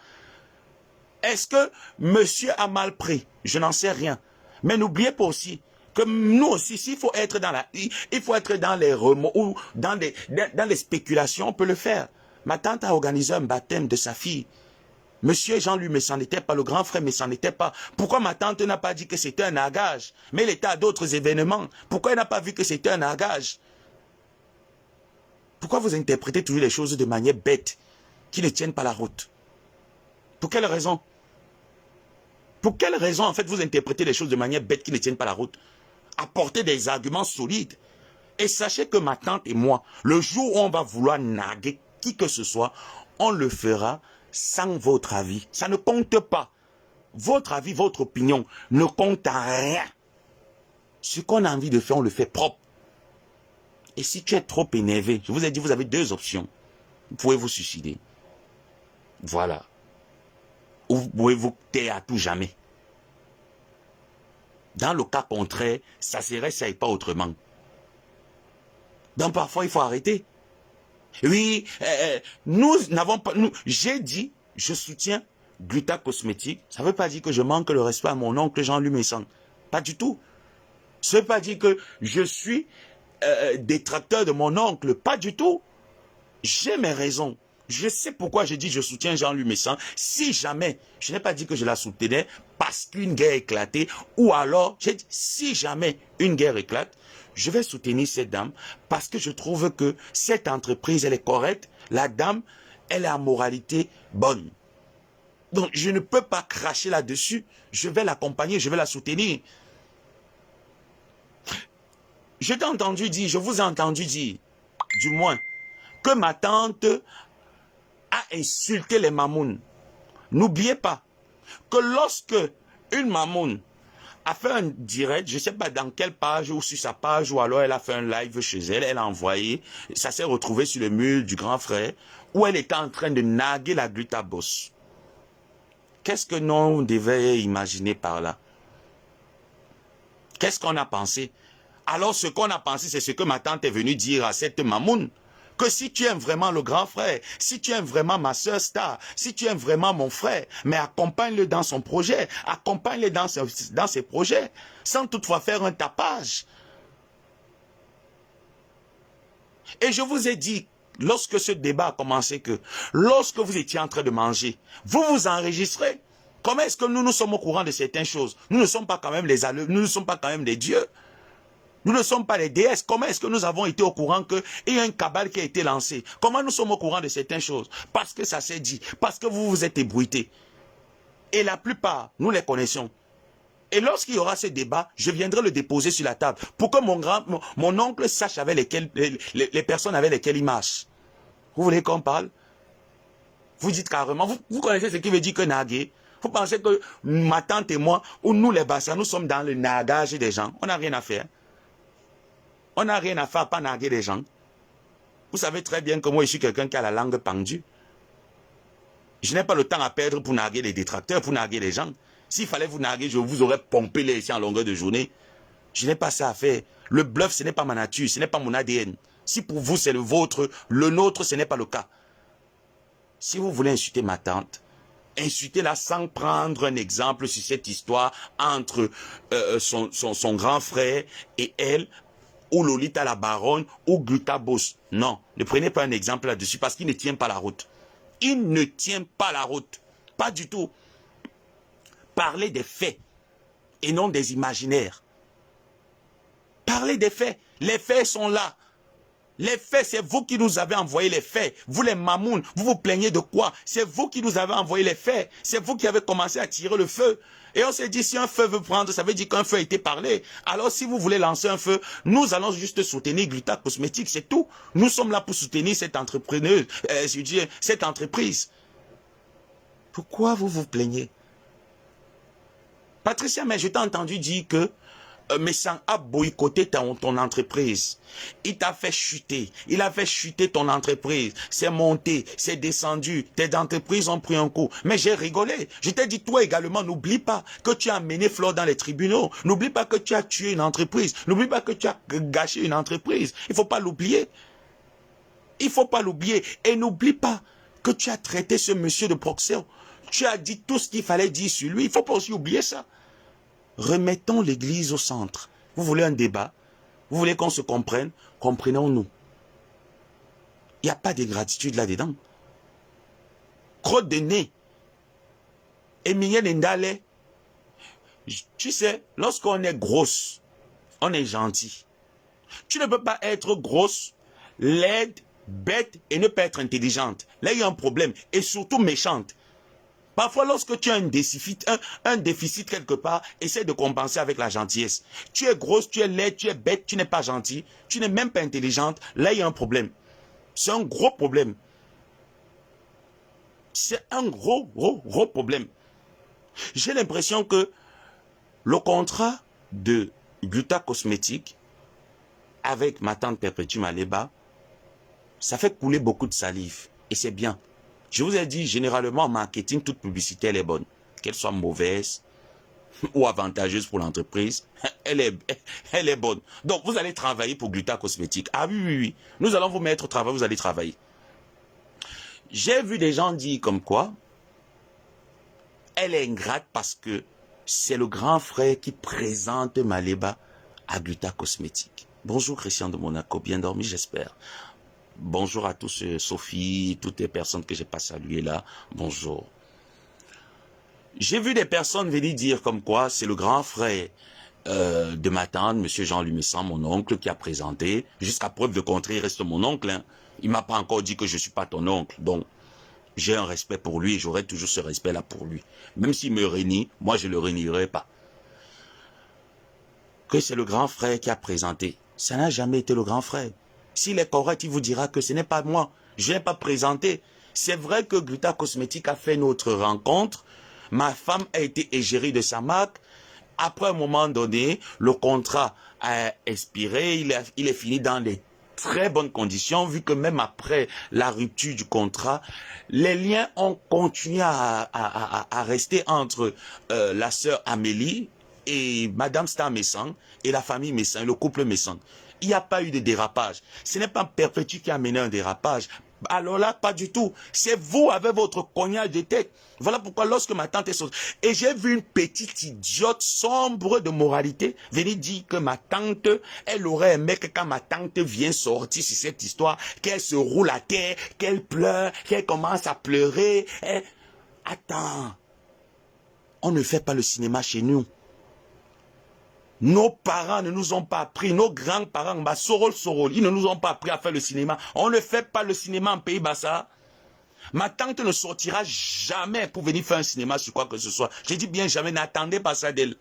Est-ce que monsieur a mal pris? Je n'en sais rien. Mais n'oubliez pas aussi que nous aussi, s'il faut être il faut être dans les remords ou dans les spéculations, on peut le faire. Ma tante a organisé un baptême de sa fille. Monsieur Jean-Louis, mais c'en était pas, le grand frère, mais c'en était pas. Pourquoi ma tante n'a pas dit que c'était un nagage? Mais elle était à d'autres événements. Pourquoi elle n'a pas vu que c'était un nagage? Pourquoi vous interprétez toujours les choses de manière bête, qui ne tiennent pas la route? Pour quelle raison? Pour quelle raison, en fait, vous interprétez les choses de manière bête, qui ne tiennent pas la route? Apportez des arguments solides. Et sachez que ma tante et moi, le jour où on va vouloir naguer qui que ce soit, on le fera sans votre avis. Ça ne compte pas. votre avis, votre opinion ne compte en rien. Ce qu'on a envie de faire, on le fait propre. Et si tu es trop énervé, je vous ai dit, vous avez deux options. Vous pouvez vous suicider. Voilà. Ou vous pouvez vous taire à tout jamais. Dans le cas contraire, ça serait ça et pas autrement. Donc parfois, il faut arrêter. Oui, nous n'avons pas... J'ai dit, je soutiens Gluta Cosmétique. Ça ne veut pas dire que je manque le respect à mon oncle Jean-Louis Messan. Pas du tout. Ça ne veut pas dire que je suis détracteur de mon oncle. Pas du tout. J'ai mes raisons. Je sais pourquoi j'ai dit je soutiens Jean-Louis Messan. Si jamais, je n'ai pas dit que je la soutenais parce qu'une guerre éclatait, ou alors, j'ai dit si jamais une guerre éclate, je vais soutenir cette dame parce que je trouve que cette entreprise, elle est correcte. La dame, elle est en moralité bonne. Donc, je ne peux pas cracher là-dessus. Je vais l'accompagner, je vais la soutenir. Je t'ai entendu dire, je vous ai entendu dire, du moins, que ma tante a insulté les mamounes. N'oubliez pas que lorsque une mamoune a fait un direct, je ne sais pas dans quelle page ou sur sa page, ou alors elle a fait un live chez elle, elle a envoyé, ça s'est retrouvé sur le mur du grand frère, où elle était en train de naguer la Glutaboss. Qu'est-ce que nous devait imaginer par là? Qu'est-ce qu'on a pensé? Alors ce qu'on a pensé, c'est ce que ma tante est venue dire à cette mamoune. Que si tu aimes vraiment le grand frère, si tu aimes vraiment ma soeur Star, si tu aimes vraiment mon frère, mais accompagne-le dans son projet, accompagne-le dans ses projets, sans toutefois faire un tapage. Et je vous ai dit, lorsque ce débat a commencé, que lorsque vous étiez en train de manger, vous vous enregistrez. Comment est-ce que nous sommes au courant de certaines choses? Nous ne sommes pas quand même les alleux, nous ne sommes pas quand même des dieux. Nous ne sommes pas les déesses. Comment est-ce que nous avons été au courant qu'il y a un cabal qui a été lancé? Comment nous sommes au courant de certaines choses? Parce que ça s'est dit. Parce que vous vous êtes ébruité. Et la plupart, nous les connaissons. Et lorsqu'il y aura ce débat, je viendrai le déposer sur la table. Pour que mon oncle sache avec les personnes avec lesquelles il marche. Vous voulez qu'on parle? Vous dites carrément, vous connaissez ce qui veut dire que naguer? Vous pensez que ma tante et moi, ou nous les Bassans, nous sommes dans le nagage des gens? On n'a rien à faire. On n'a rien à faire, pas narguer les gens. Vous savez très bien que moi, je suis quelqu'un qui a la langue pendue. Je n'ai pas le temps à perdre pour narguer les détracteurs, pour narguer les gens. S'il fallait vous narguer, je vous aurais pompé les ici en longueur de journée. Je n'ai pas ça à faire. Le bluff, ce n'est pas ma nature, ce n'est pas mon ADN. Si pour vous, c'est le vôtre, le nôtre, ce n'est pas le cas. Si vous voulez insulter ma tante, insultez-la sans prendre un exemple sur cette histoire entre son grand frère et elle, ou Lolita la baronne, ou Glutaboss. Non, ne prenez pas un exemple là-dessus parce qu'il ne tient pas la route. Il ne tient pas la route. Pas du tout. Parlez des faits et non des imaginaires. Parlez des faits. Les faits sont là. Les faits, c'est vous qui nous avez envoyé les faits. Vous les mamounes, vous vous plaignez de quoi? C'est vous qui nous avez envoyé les faits. C'est vous qui avez commencé à tirer le feu. Et on s'est dit, si un feu veut prendre, ça veut dire qu'un feu a été parlé. Alors si vous voulez lancer un feu, nous allons juste soutenir Gluta Cosmétique, c'est tout. Nous sommes là pour soutenir cette entrepreneuse, cette entreprise. Pourquoi vous vous plaignez? Patricia, mais je t'ai entendu dire que Messan a boycotté ton entreprise. Il t'a fait chuter. Il a fait chuter ton entreprise. C'est monté, c'est descendu. Tes entreprises ont pris un coup. Mais j'ai rigolé. Je t'ai dit, toi également, n'oublie pas que tu as mené Flore dans les tribunaux. N'oublie pas que tu as tué une entreprise. N'oublie pas que tu as gâché une entreprise. Il ne faut pas l'oublier. Il ne faut pas l'oublier. Et n'oublie pas que tu as traité ce monsieur de Proxéo. Tu as dit tout ce qu'il fallait dire sur lui. Il ne faut pas aussi oublier ça. Remettons l'église au centre. Vous voulez un débat? Vous voulez qu'on se comprenne? Comprenons-nous. Il n'y a pas de gratitude là-dedans. Crotte de nez. Emilienne Ndale. Tu sais, lorsqu'on est grosse, on est gentil. Tu ne peux pas être grosse, laide, bête et ne pas être intelligente. Là, il y a un problème. Et surtout méchante. Parfois, lorsque tu as un déficit quelque part, essaie de compenser avec la gentillesse. Tu es grosse, tu es laide, tu es bête, tu n'es pas gentil, tu n'es même pas intelligente. Là, il y a un problème. C'est un gros problème. C'est un gros problème. J'ai l'impression que le contrat de Gluta Cosmétique avec ma tante Perpétue Maleba, ça fait couler beaucoup de salive. Et c'est bien. Je vous ai dit, généralement, en marketing, toute publicité, elle est bonne. Qu'elle soit mauvaise ou avantageuse pour l'entreprise, elle est bonne. Donc, vous allez travailler pour Gluta Cosmétique. Ah oui, oui, oui. Nous allons vous mettre au travail, vous allez travailler. J'ai vu des gens dire comme quoi, elle est ingrate parce que c'est le grand frère qui présente Maleba à Gluta Cosmétique. Bonjour Christian de Monaco, bien dormi j'espère. Bonjour à tous, Sophie, toutes les personnes que je n'ai pas saluées là, bonjour. J'ai vu des personnes venir dire comme quoi c'est le grand frère de ma tante, M. Jean-Louis Messan, mon oncle, qui a présenté. Jusqu'à preuve de contraire, il reste mon oncle. Hein. Il ne m'a pas encore dit que je ne suis pas ton oncle. Donc, j'ai un respect pour lui et j'aurai toujours ce respect-là pour lui. Même s'il me renie, moi je ne le renierai pas. Que c'est le grand frère qui a présenté. Ça n'a jamais été le grand frère. S'il est correct, il vous dira que ce n'est pas moi. Je n'ai pas présenté. C'est vrai que Gluta Cosmétique a fait notre rencontre. Ma femme a été égérie de sa marque. Après un moment donné, le contrat a expiré. Il est fini dans les très bonnes conditions, vu que même après la rupture du contrat, les liens ont continué à rester entre la sœur Amélie et Madame Star Messan et la famille Messan, le couple Messan. Il n'y a pas eu de dérapage. Ce n'est pas Perpétue qui a mené un dérapage. Alors là, pas du tout. C'est vous avec votre cognage de tête. Voilà pourquoi lorsque ma tante est sortie, et j'ai vu une petite idiote sombre de moralité venir dire que ma tante, elle aurait aimé que quand ma tante vient sortir sur cette histoire, qu'elle se roule à terre, qu'elle pleure, qu'elle commence à pleurer. Attends, on ne fait pas le cinéma chez nous. Nos parents ne nous ont pas appris, nos grands-parents, ils ne nous ont pas appris à faire le cinéma. On ne fait pas le cinéma en Pays Bassa. Ma tante ne sortira jamais pour venir faire un cinéma sur quoi que ce soit. Je dis bien jamais, n'attendez pas ça d'elle.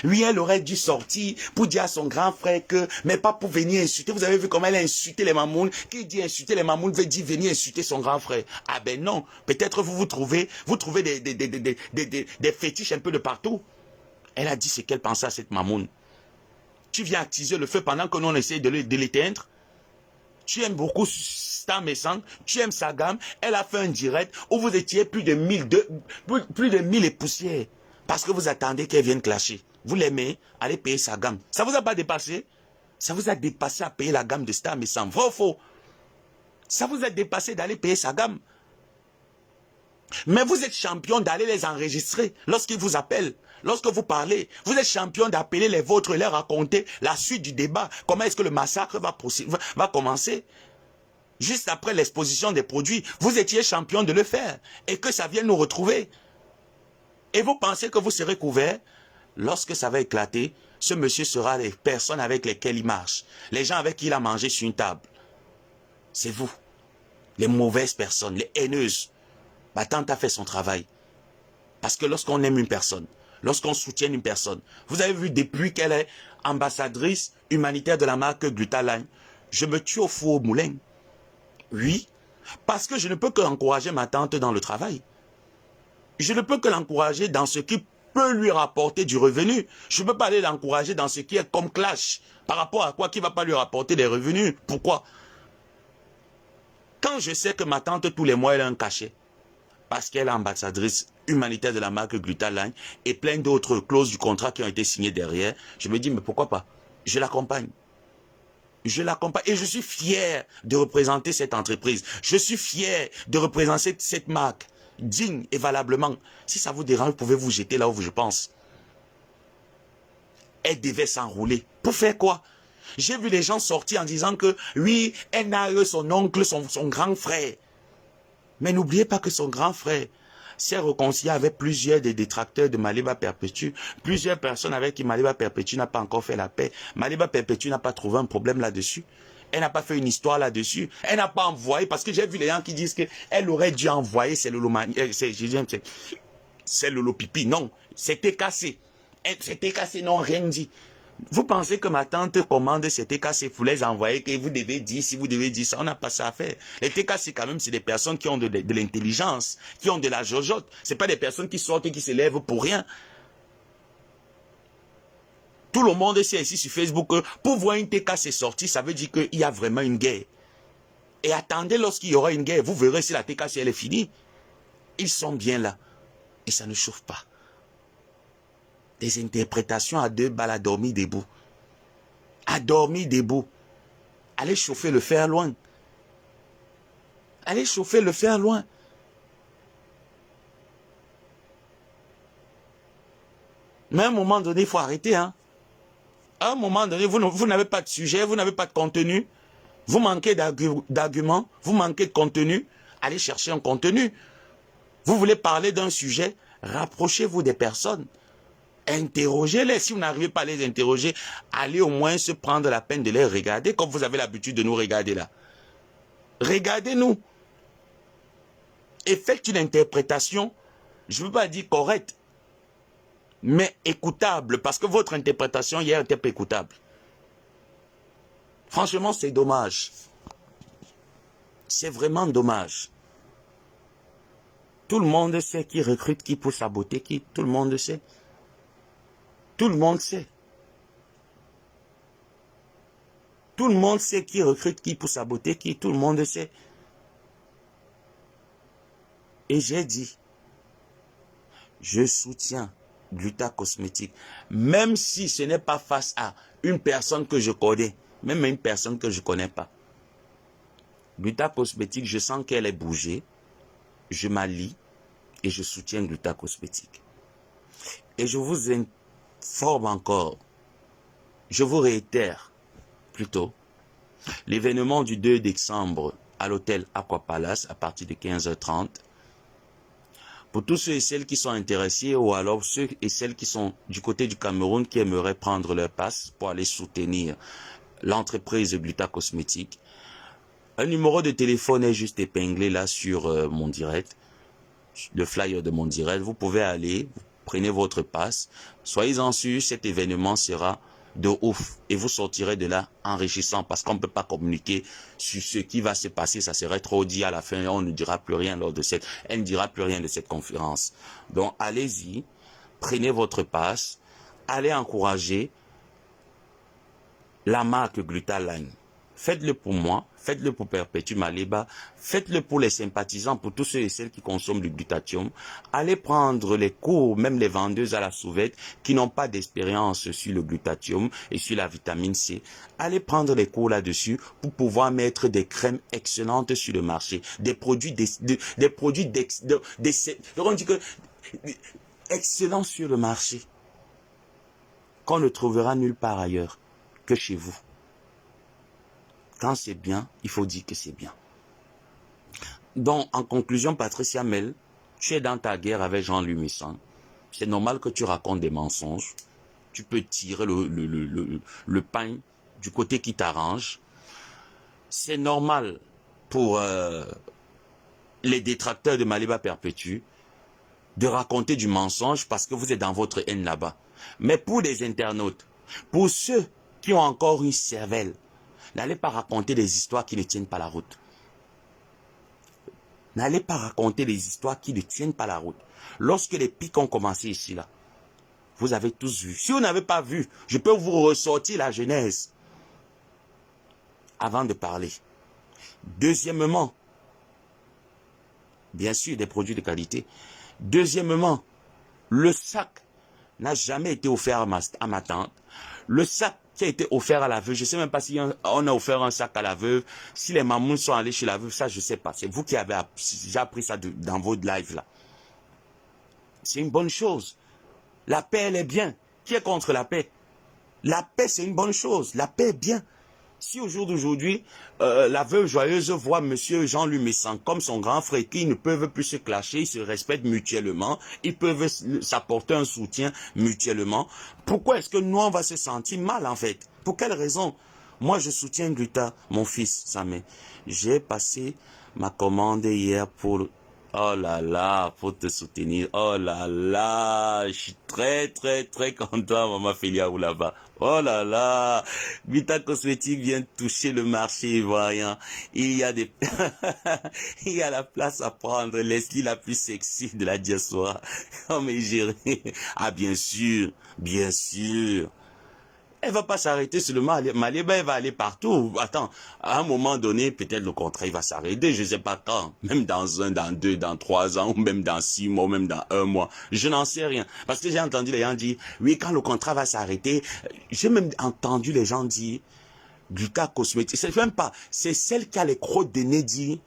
Oui, elle aurait dû sortir pour dire à son grand frère que, mais pas pour venir insulter. Vous avez vu comment elle a insulté les mamounes. Qui dit insulter les mamounes veut dire venir insulter son grand frère. Ah ben non, peut-être vous trouvez des fétiches un peu de partout. Elle a dit ce qu'elle pensait à cette mamoune. Tu viens attiser le feu pendant que nous on essaie de l'éteindre. Tu aimes beaucoup Star Messan, tu aimes sa gamme. Elle a fait un direct où vous étiez plus de 1000 et poussières. Parce que vous attendez qu'elle vienne clasher. Vous l'aimez, allez payer sa gamme. Ça vous a pas dépassé? Ça vous a dépassé à payer la gamme de Star Messan. Vrai ou faux? Ça vous a dépassé d'aller payer sa gamme. Mais vous êtes champion d'aller les enregistrer lorsqu'ils vous appellent. Lorsque vous parlez, vous êtes champion d'appeler les vôtres et leur raconter la suite du débat. Comment est-ce que le massacre va commencer? Juste après l'exposition des produits, vous étiez champion de le faire. Et que ça vienne nous retrouver. Et vous pensez que vous serez couvert? Lorsque ça va éclater, ce monsieur sera les personnes avec lesquelles il marche. Les gens avec qui il a mangé sur une table. C'est vous. Les mauvaises personnes, les haineuses. Ma tante a fait son travail. Parce que lorsqu'on aime une personne, lorsqu'on soutient une personne, vous avez vu depuis qu'elle est ambassadrice humanitaire de la marque Gluta Line, je me tue au four au moulin. Oui, parce que je ne peux que encourager ma tante dans le travail. Je ne peux que l'encourager dans ce qui peut lui rapporter du revenu. Je ne peux pas aller l'encourager dans ce qui est comme clash. Par rapport à quoi qui ne va pas lui rapporter des revenus. Pourquoi? Quand je sais que ma tante tous les mois elle a un cachet, parce qu'elle est ambassadrice humanitaire de la marque Gluta Line et plein d'autres clauses du contrat qui ont été signées derrière, je me dis, mais pourquoi pas? Je l'accompagne. Je l'accompagne et je suis fier de représenter cette entreprise. Je suis fier de représenter cette marque, digne et valablement. Si ça vous dérange, vous pouvez vous jeter là où je pense. Elle devait s'enrouler. Pour faire quoi? J'ai vu les gens sortir en disant que, oui, elle n'a eu son oncle, son grand frère. Mais n'oubliez pas que son grand frère s'est réconcilié avec plusieurs des détracteurs de Maleba Perpétue, plusieurs personnes avec qui Maleba Perpétue n'a pas encore fait la paix. Maleba Perpétue n'a pas trouvé un problème là-dessus. Elle n'a pas fait une histoire là-dessus. Elle n'a pas envoyé, parce que j'ai vu les gens qui disent qu'elle aurait dû envoyer c'est Lolo Pipi. Non, c'était cassé. C'était cassé, non, rien dit. Vous pensez que ma tante commande ces TKC pour les envoyer, que vous devez dire, si vous devez dire ça, on n'a pas ça à faire. Les TKC, quand même, c'est des personnes qui ont de l'intelligence, qui ont de la jojote. C'est pas des personnes qui sortent et qui se lèvent pour rien. Tout le monde sait ici sur Facebook que pour voir une TKC sortie, ça veut dire qu'il y a vraiment une guerre. Et attendez, lorsqu'il y aura une guerre, vous verrez si la TKC elle est finie. Ils sont bien là. Et ça ne chauffe pas. Des interprétations à 2 balles à dormir debout. À dormir debout. Allez chauffer le fer loin. Allez chauffer le fer loin. Mais à un moment donné, il faut arrêter. Hein. À un moment donné, vous n'avez pas de sujet, vous n'avez pas de contenu. Vous manquez d'arguments, vous manquez de contenu. Allez chercher un contenu. Vous voulez parler d'un sujet, rapprochez-vous des personnes. Interrogez-les. Si vous n'arrivez pas à les interroger, allez au moins se prendre la peine de les regarder comme vous avez l'habitude de nous regarder là. Regardez-nous. Et faites une interprétation, je ne veux pas dire correcte, mais écoutable, parce que votre interprétation hier n'était pas écoutable. Franchement, c'est dommage. C'est vraiment dommage. Tout le monde sait qui recrute qui pour saboter qui. Tout le monde sait. Tout le monde sait. Tout le monde sait qui recrute qui pour saboter qui. Tout le monde sait. Et j'ai dit, je soutiens Gluta Cosmétique, même si ce n'est pas face à une personne que je connais, même une personne que je ne connais pas. Gluta Cosmétique, je sens qu'elle est bougée, je m'allie et je soutiens Gluta Cosmétique. Et je vous informe encore, je vous réitère plutôt, l'événement du 2 décembre à l'hôtel Aqua Palace à partir de 15h30. Pour tous ceux et celles qui sont intéressés ou alors ceux et celles qui sont du côté du Cameroun qui aimeraient prendre leur passe pour aller soutenir l'entreprise Gluta Cosmétique, un numéro de téléphone est juste épinglé là sur mon direct, le flyer de mon direct. Vous pouvez aller, vous prenez votre passe, soyez-en sûrs, cet événement sera de ouf et vous sortirez de là enrichissant parce qu'on ne peut pas communiquer sur ce qui va se passer, ça serait trop dit à la fin, on ne dira plus rien lors de elle ne dira plus rien de cette conférence. Donc allez-y, prenez votre passe, allez encourager la marque Glutaline. Faites-le pour moi, faites-le pour Perpétue Maliba, faites-le pour les sympathisants, pour tous ceux et celles qui consomment du glutathium. Allez prendre les cours, même les vendeuses à la sauvette, qui n'ont pas d'expérience sur le glutathium et sur la vitamine C. Allez prendre les cours là-dessus pour pouvoir mettre des crèmes excellentes sur le marché. Des produits, excellents sur le marché, qu'on ne trouvera nulle part ailleurs que chez vous. Quand c'est bien, il faut dire que c'est bien. Donc, en conclusion, Patricia Mel, tu es dans ta guerre avec Jean-Louis Messan. C'est normal que tu racontes des mensonges. Tu peux tirer le pain du côté qui t'arrange. C'est normal pour les détracteurs de Maliba Perpétue de raconter du mensonge parce que vous êtes dans votre haine là-bas. Mais pour les internautes, pour ceux qui ont encore une cervelle, n'allez pas raconter des histoires qui ne tiennent pas la route. N'allez pas raconter des histoires qui ne tiennent pas la route. Lorsque les pics ont commencé ici, là, vous avez tous vu. Si vous n'avez pas vu, je peux vous ressortir la genèse avant de parler. Deuxièmement, bien sûr, des produits de qualité. Deuxièmement, le sac n'a jamais été offert à ma tante. Le sac qui a été offert à la veuve, je ne sais même pas si on a offert un sac à la veuve, si les mamouns sont allés chez la veuve, ça je ne sais pas. C'est vous qui avez appris ça dans votre live là. C'est une bonne chose. La paix, elle est bien. Qui est contre la paix? La paix, c'est une bonne chose. La paix est bien. Si au jour d'aujourd'hui, la veuve joyeuse voit monsieur Jean-Louis Messan comme son grand frère, qui ne peuvent plus se clasher, ils se respectent mutuellement, ils peuvent s'apporter un soutien mutuellement, pourquoi est-ce que nous, on va se sentir mal en fait? Pour quelle raison? Moi, je soutiens Gluta, mon fils, Samé. J'ai passé ma commande hier pour... Oh là là, pour te soutenir. Oh là là, je suis très content, maman Félia ou là-bas. Oh là là, Vita Cosmétique vient toucher le marché ivoirien. Il y a des, il y a la place à prendre. Leslie la plus sexy de la diaspora. Comme égérie. Ah, bien sûr, bien sûr. Elle va pas s'arrêter sur le Maliba, elle va aller partout. Attends, à un moment donné, peut-être le contrat, il va s'arrêter, je sais pas quand. Même dans 1, dans 2, dans 3 ans, ou même dans 6 mois, ou même dans 1 mois. Je n'en sais rien. Parce que j'ai entendu les gens dire, oui, quand le contrat va s'arrêter, j'ai même entendu les gens dire, Gluta Cosmétique, c'est même pas, c'est celle qui a les crocs de nez dit,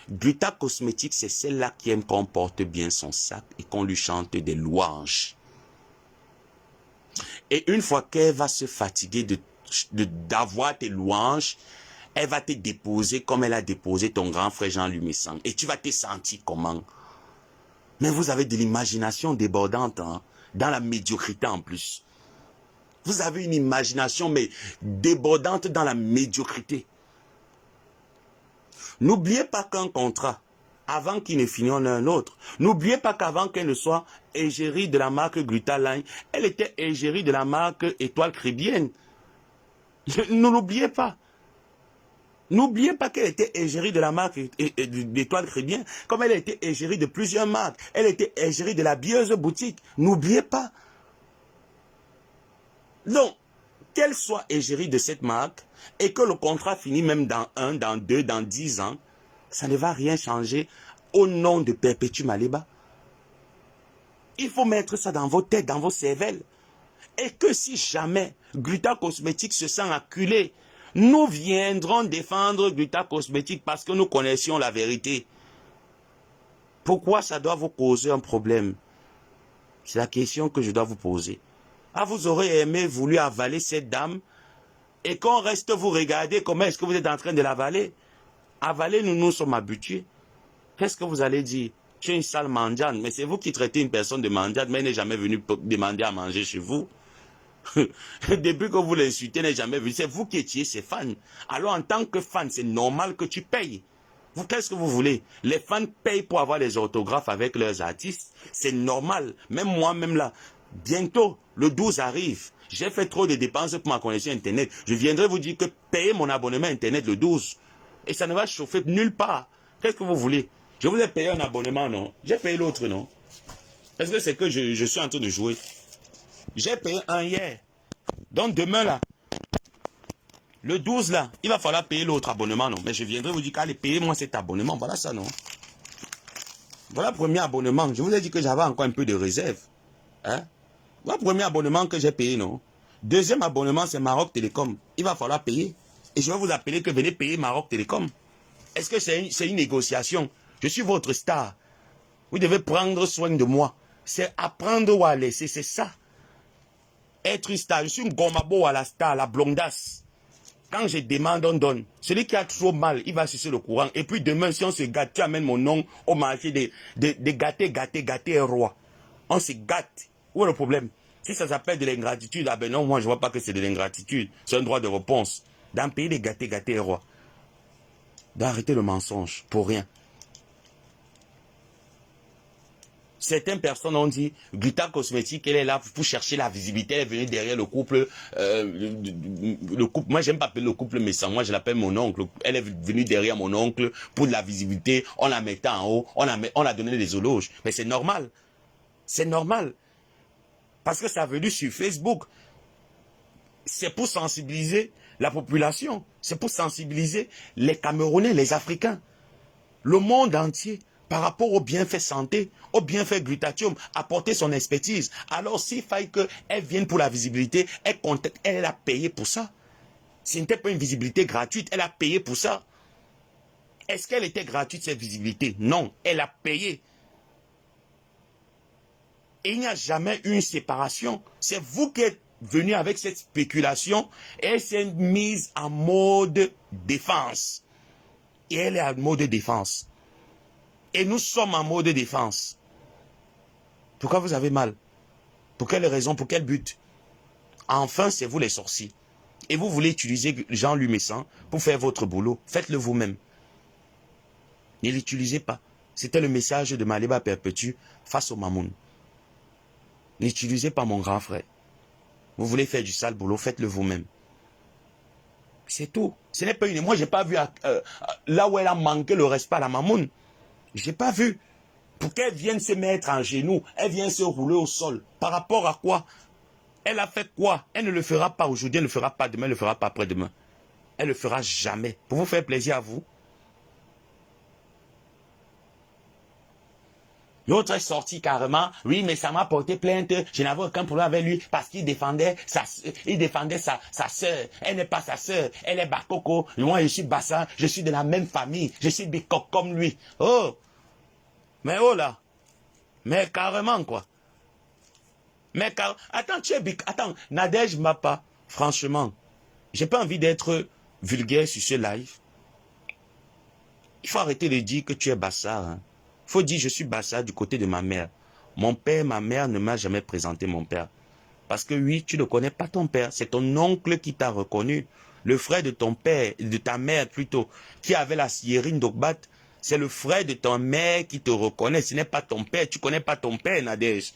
Gluta Cosmétique, c'est celle-là qui aime qu'on porte bien son sac et qu'on lui chante des louanges. Et une fois qu'elle va se fatiguer d'avoir tes louanges, elle va te déposer comme elle a déposé ton grand frère Jean-Louis Messang. Et tu vas te sentir comment? Mais vous avez de l'imagination débordante, hein, dans la médiocrité en plus. Vous avez une imagination, mais débordante dans la médiocrité. N'oubliez pas qu'un contrat, avant qu'il ne finisse en un autre, n'oubliez pas qu'avant qu'elle ne soit égérie de la marque Gluta Line, elle était égérie de la marque Étoile Crébienne. Ne l'oubliez pas. N'oubliez pas qu'elle était égérie de la marque d'Étoile Crébienne, comme elle était égérie de plusieurs marques. Elle était égérie de la bieuse boutique. N'oubliez pas. Donc, qu'elle soit égérie de cette marque et que le contrat finit même dans 1, dans 2, dans 10 ans, ça ne va rien changer au nom de Perpétue Maliba. Il faut mettre ça dans vos têtes, dans vos cervelles. Et que si jamais Gluta Cosmétique se sent acculé, nous viendrons défendre Gluta Cosmétique parce que nous connaissions la vérité. Pourquoi ça doit vous causer un problème? C'est la question que je dois vous poser. Ah, vous aurez aimé, voulu avaler cette dame et qu'on reste vous regarder comment est-ce que vous êtes en train de l'avaler? Avaler, nous sommes habitués. Qu'est-ce que vous allez dire? Tu es une sale mendiante, mais c'est vous qui traitez une personne de mendiante, mais elle n'est jamais venue demander à manger chez vous. Depuis que vous l'insultez, elle n'est jamais venue. C'est vous qui étiez ses fans. Alors en tant que fan, c'est normal que tu payes. Qu'est-ce que vous voulez? Les fans payent pour avoir les autographes avec leurs artistes. C'est normal. Même moi-même là, bientôt, le 12 arrive. J'ai fait trop de dépenses pour ma connexion Internet. Je viendrai vous dire que payez mon abonnement Internet le 12. Et ça ne va chauffer nulle part. Qu'est-ce que vous voulez? Je vous ai payé un abonnement, non? J'ai payé l'autre, non? Est-ce que c'est que je suis en train de jouer? J'ai payé un hier. Donc demain, là, le 12, là, il va falloir payer l'autre abonnement, non? Mais je viendrai vous dire qu'allez, payez-moi cet abonnement. Voilà ça, non? Voilà le premier abonnement. Je vous ai dit que j'avais encore un peu de réserve. Hein? Voilà le premier abonnement que j'ai payé, non? Deuxième abonnement, c'est Maroc Télécom. Il va falloir payer. Et je vais vous appeler que venez payer Maroc Télécom. Est-ce que c'est une négociation? Je suis votre star. Vous devez prendre soin de moi. C'est apprendre ou à laisser, c'est ça. Être une star. Je suis une gomabo à la star, la blondasse. Quand je demande, on donne. Celui qui a trop mal, il va sucer le courant. Et puis demain, si on se gâte, tu amènes mon nom au marché de gâter un roi. On se gâte. Où est le problème? Si ça s'appelle de l'ingratitude, ah ben non, moi je vois pas que c'est de l'ingratitude. C'est un droit de réponse. Dans le pays de gâter un roi. D'arrêter le mensonge pour rien. Certaines personnes ont dit, Gluta Cosmétique, elle est là pour chercher la visibilité, elle est venue derrière le couple, moi j'aime pas appeler le couple Messang, moi je l'appelle mon oncle, elle est venue derrière mon oncle pour de la visibilité, on la mettait en haut, on a donné des éloges, mais c'est normal, parce que ça a venu sur Facebook, c'est pour sensibiliser la population, c'est pour sensibiliser les Camerounais, les Africains, le monde entier, par rapport aux bienfaits santé, aux bienfaits glutatium, apporter son expertise. Alors s'il faille qu'elle vienne pour la visibilité, elle a payé pour ça. Ce n'était pas une visibilité gratuite, elle a payé pour ça. Est-ce qu'elle était gratuite cette visibilité? Non, elle a payé. Et il n'y a jamais eu une séparation. C'est vous qui êtes venu avec cette spéculation et elle s'est mise en mode défense. Et elle est en mode défense. Et nous sommes en mode défense. Pourquoi vous avez mal? Pour quelle raison? Pour quel but? Enfin, c'est vous les sorciers. Et vous voulez utiliser Jean-Louis Messang pour faire votre boulot. Faites-le vous-même. Ne l'utilisez pas. C'était le message de Maliba Perpétue face au Mamoun. N'utilisez pas mon grand frère. Vous voulez faire du sale boulot, faites-le vous-même. C'est tout. Ce n'est pas une... Moi, j'ai pas vu là où elle a manqué le respect à la mamoune. J'ai pas vu. Pour qu'elle vienne se mettre en genoux, elle vient se rouler au sol. Par rapport à quoi? Elle a fait quoi? Elle ne le fera pas aujourd'hui, elle ne le fera pas demain, elle ne le fera pas après-demain. Elle ne le fera jamais. Pour vous faire plaisir à vous. L'autre est sorti carrément. Oui, mais ça m'a porté plainte. Je n'avais aucun problème avec lui parce qu'il défendait sa sœur. Elle n'est pas sa sœur. Elle est Bakoko. Moi, je suis Bassa. Je suis de la même famille. Je suis Bikok comme lui. Oh! Mais oh là! Mais carrément, quoi. Mais car... Attends, tu es Bik... Attends, Nadège Mapa, franchement, j'ai pas envie d'être vulgaire sur ce live. Il faut arrêter de dire que tu es Bassa. Hein. Il faut dire je suis Bassa du côté de ma mère. Mon père, ma mère ne m'a jamais présenté mon père. Parce que oui, tu ne connais pas ton père. C'est ton oncle qui t'a reconnu. Le frère de ton père, de ta mère plutôt, qui avait la Sierrine d'Ogbat. C'est le frère de ta mère qui te reconnaît. Ce n'est pas ton père. Tu ne connais pas ton père, Nadège.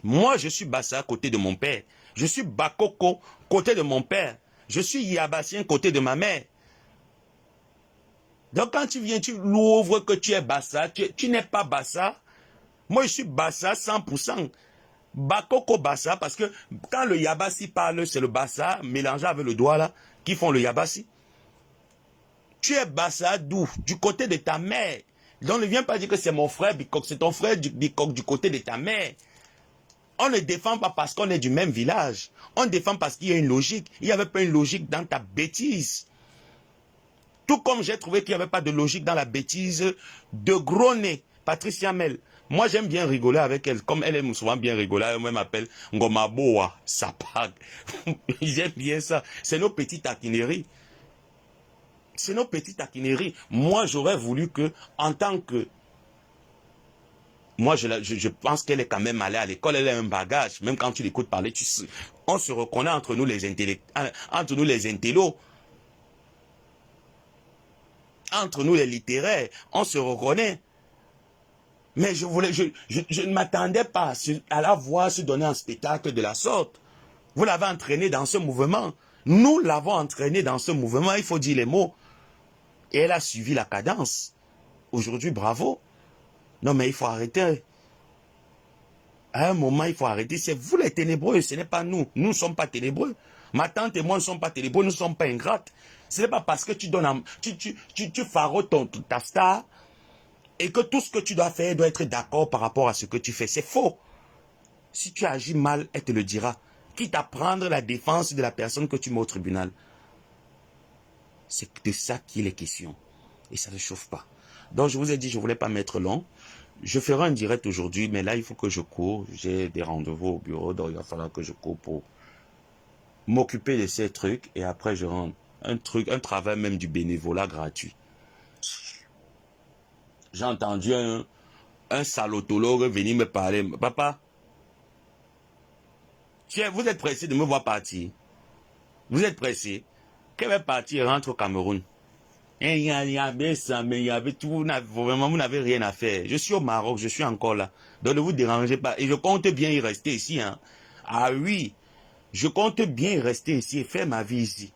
Moi, je suis Bassa côté de mon père. Je suis Bakoko côté de mon père. Je suis Yabassien côté de ma mère. Donc quand tu viens, tu l'ouvres que tu es Bassa, tu n'es pas Bassa. Moi, je suis Bassa 100%. Bakoko Bassa, parce que quand le Yabassi parle, c'est le Bassa mélangé avec le doigt là, qui font le Yabassi. Tu es Bassa d'où? Du côté de ta mère. Donc ne viens pas dire que c'est mon frère Bikok, c'est ton frère Bikok du côté de ta mère. On ne défend pas parce qu'on est du même village. On défend parce qu'il y a une logique. Il n'y avait pas une logique dans ta bêtise. Tout comme j'ai trouvé qu'il n'y avait pas de logique dans la bêtise de gros nez, Patricia Mel. Moi, j'aime bien rigoler avec elle. Comme elle aime souvent bien rigoler, elle m'appelle Ngomaboa, Sapag. J'aime bien ça. C'est nos petites taquineries. C'est nos petites taquineries. Moi, j'aurais voulu que, en tant que... Moi, je pense qu'elle est quand même allée à l'école, elle a un bagage. Même quand tu l'écoutes parler, on se reconnaît entre nous les intellectuels, entre nous les intellos. Entre nous les littéraires, on se reconnaît. Mais je ne m'attendais pas à la voir se donner un spectacle de la sorte. Vous l'avez entraîné dans ce mouvement. Nous l'avons entraîné dans ce mouvement, il faut dire les mots. Et elle a suivi la cadence. Aujourd'hui, bravo. Non, mais il faut arrêter. À un moment, il faut arrêter. C'est vous les ténébreux, ce n'est pas nous. Nous ne sommes pas ténébreux. Ma tante et moi ne sommes pas ténébreux, nous ne sommes pas ingrates. Ce n'est pas parce que tu donnes, tu farotes ta star et que tout ce que tu dois faire doit être d'accord par rapport à ce que tu fais. C'est faux. Si tu agis mal, elle te le dira. Quitte à prendre la défense de la personne que tu mets au tribunal. C'est de ça qu'il est question. Et ça ne chauffe pas. Donc je vous ai dit, je ne voulais pas mettre long. Je ferai un direct aujourd'hui, mais là il faut que je cours. J'ai des rendez-vous au bureau, donc il va falloir que je cours pour m'occuper de ces trucs. Et après je rentre. Un travail même du bénévolat gratuit. J'ai entendu un salotologue venir me parler. Papa, vous êtes pressé de me voir partir. Vous êtes pressé. Qu'elle va partir et rentre au Cameroun. Il y avait ça, mais il y avait tout. Vraiment, vous n'avez rien à faire. Je suis au Maroc, je suis encore là. Donc ne vous dérangez pas. Et je compte bien y rester ici. Hein. Ah oui, je compte bien y rester ici et faire ma vie ici.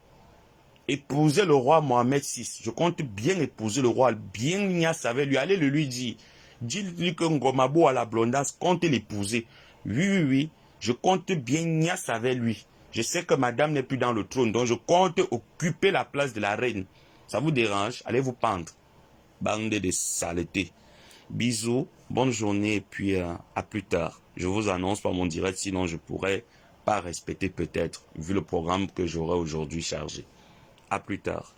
Épouser le roi Mohamed VI. Je compte bien épouser le roi. Bien Nias avec lui. Allez le lui dire. Dis-lui que Ngomabo à la blondasse compte l'épouser. Oui. Je compte bien Nias avec lui. Je sais que madame n'est plus dans le trône. Donc je compte occuper la place de la reine. Ça vous dérange? Allez vous pendre. Bande de saleté. Bisous. Bonne journée. Et puis à plus tard. Je vous annonce par mon direct. Sinon je pourrais pas respecter peut-être. Vu le programme que j'aurai aujourd'hui chargé. À plus tard.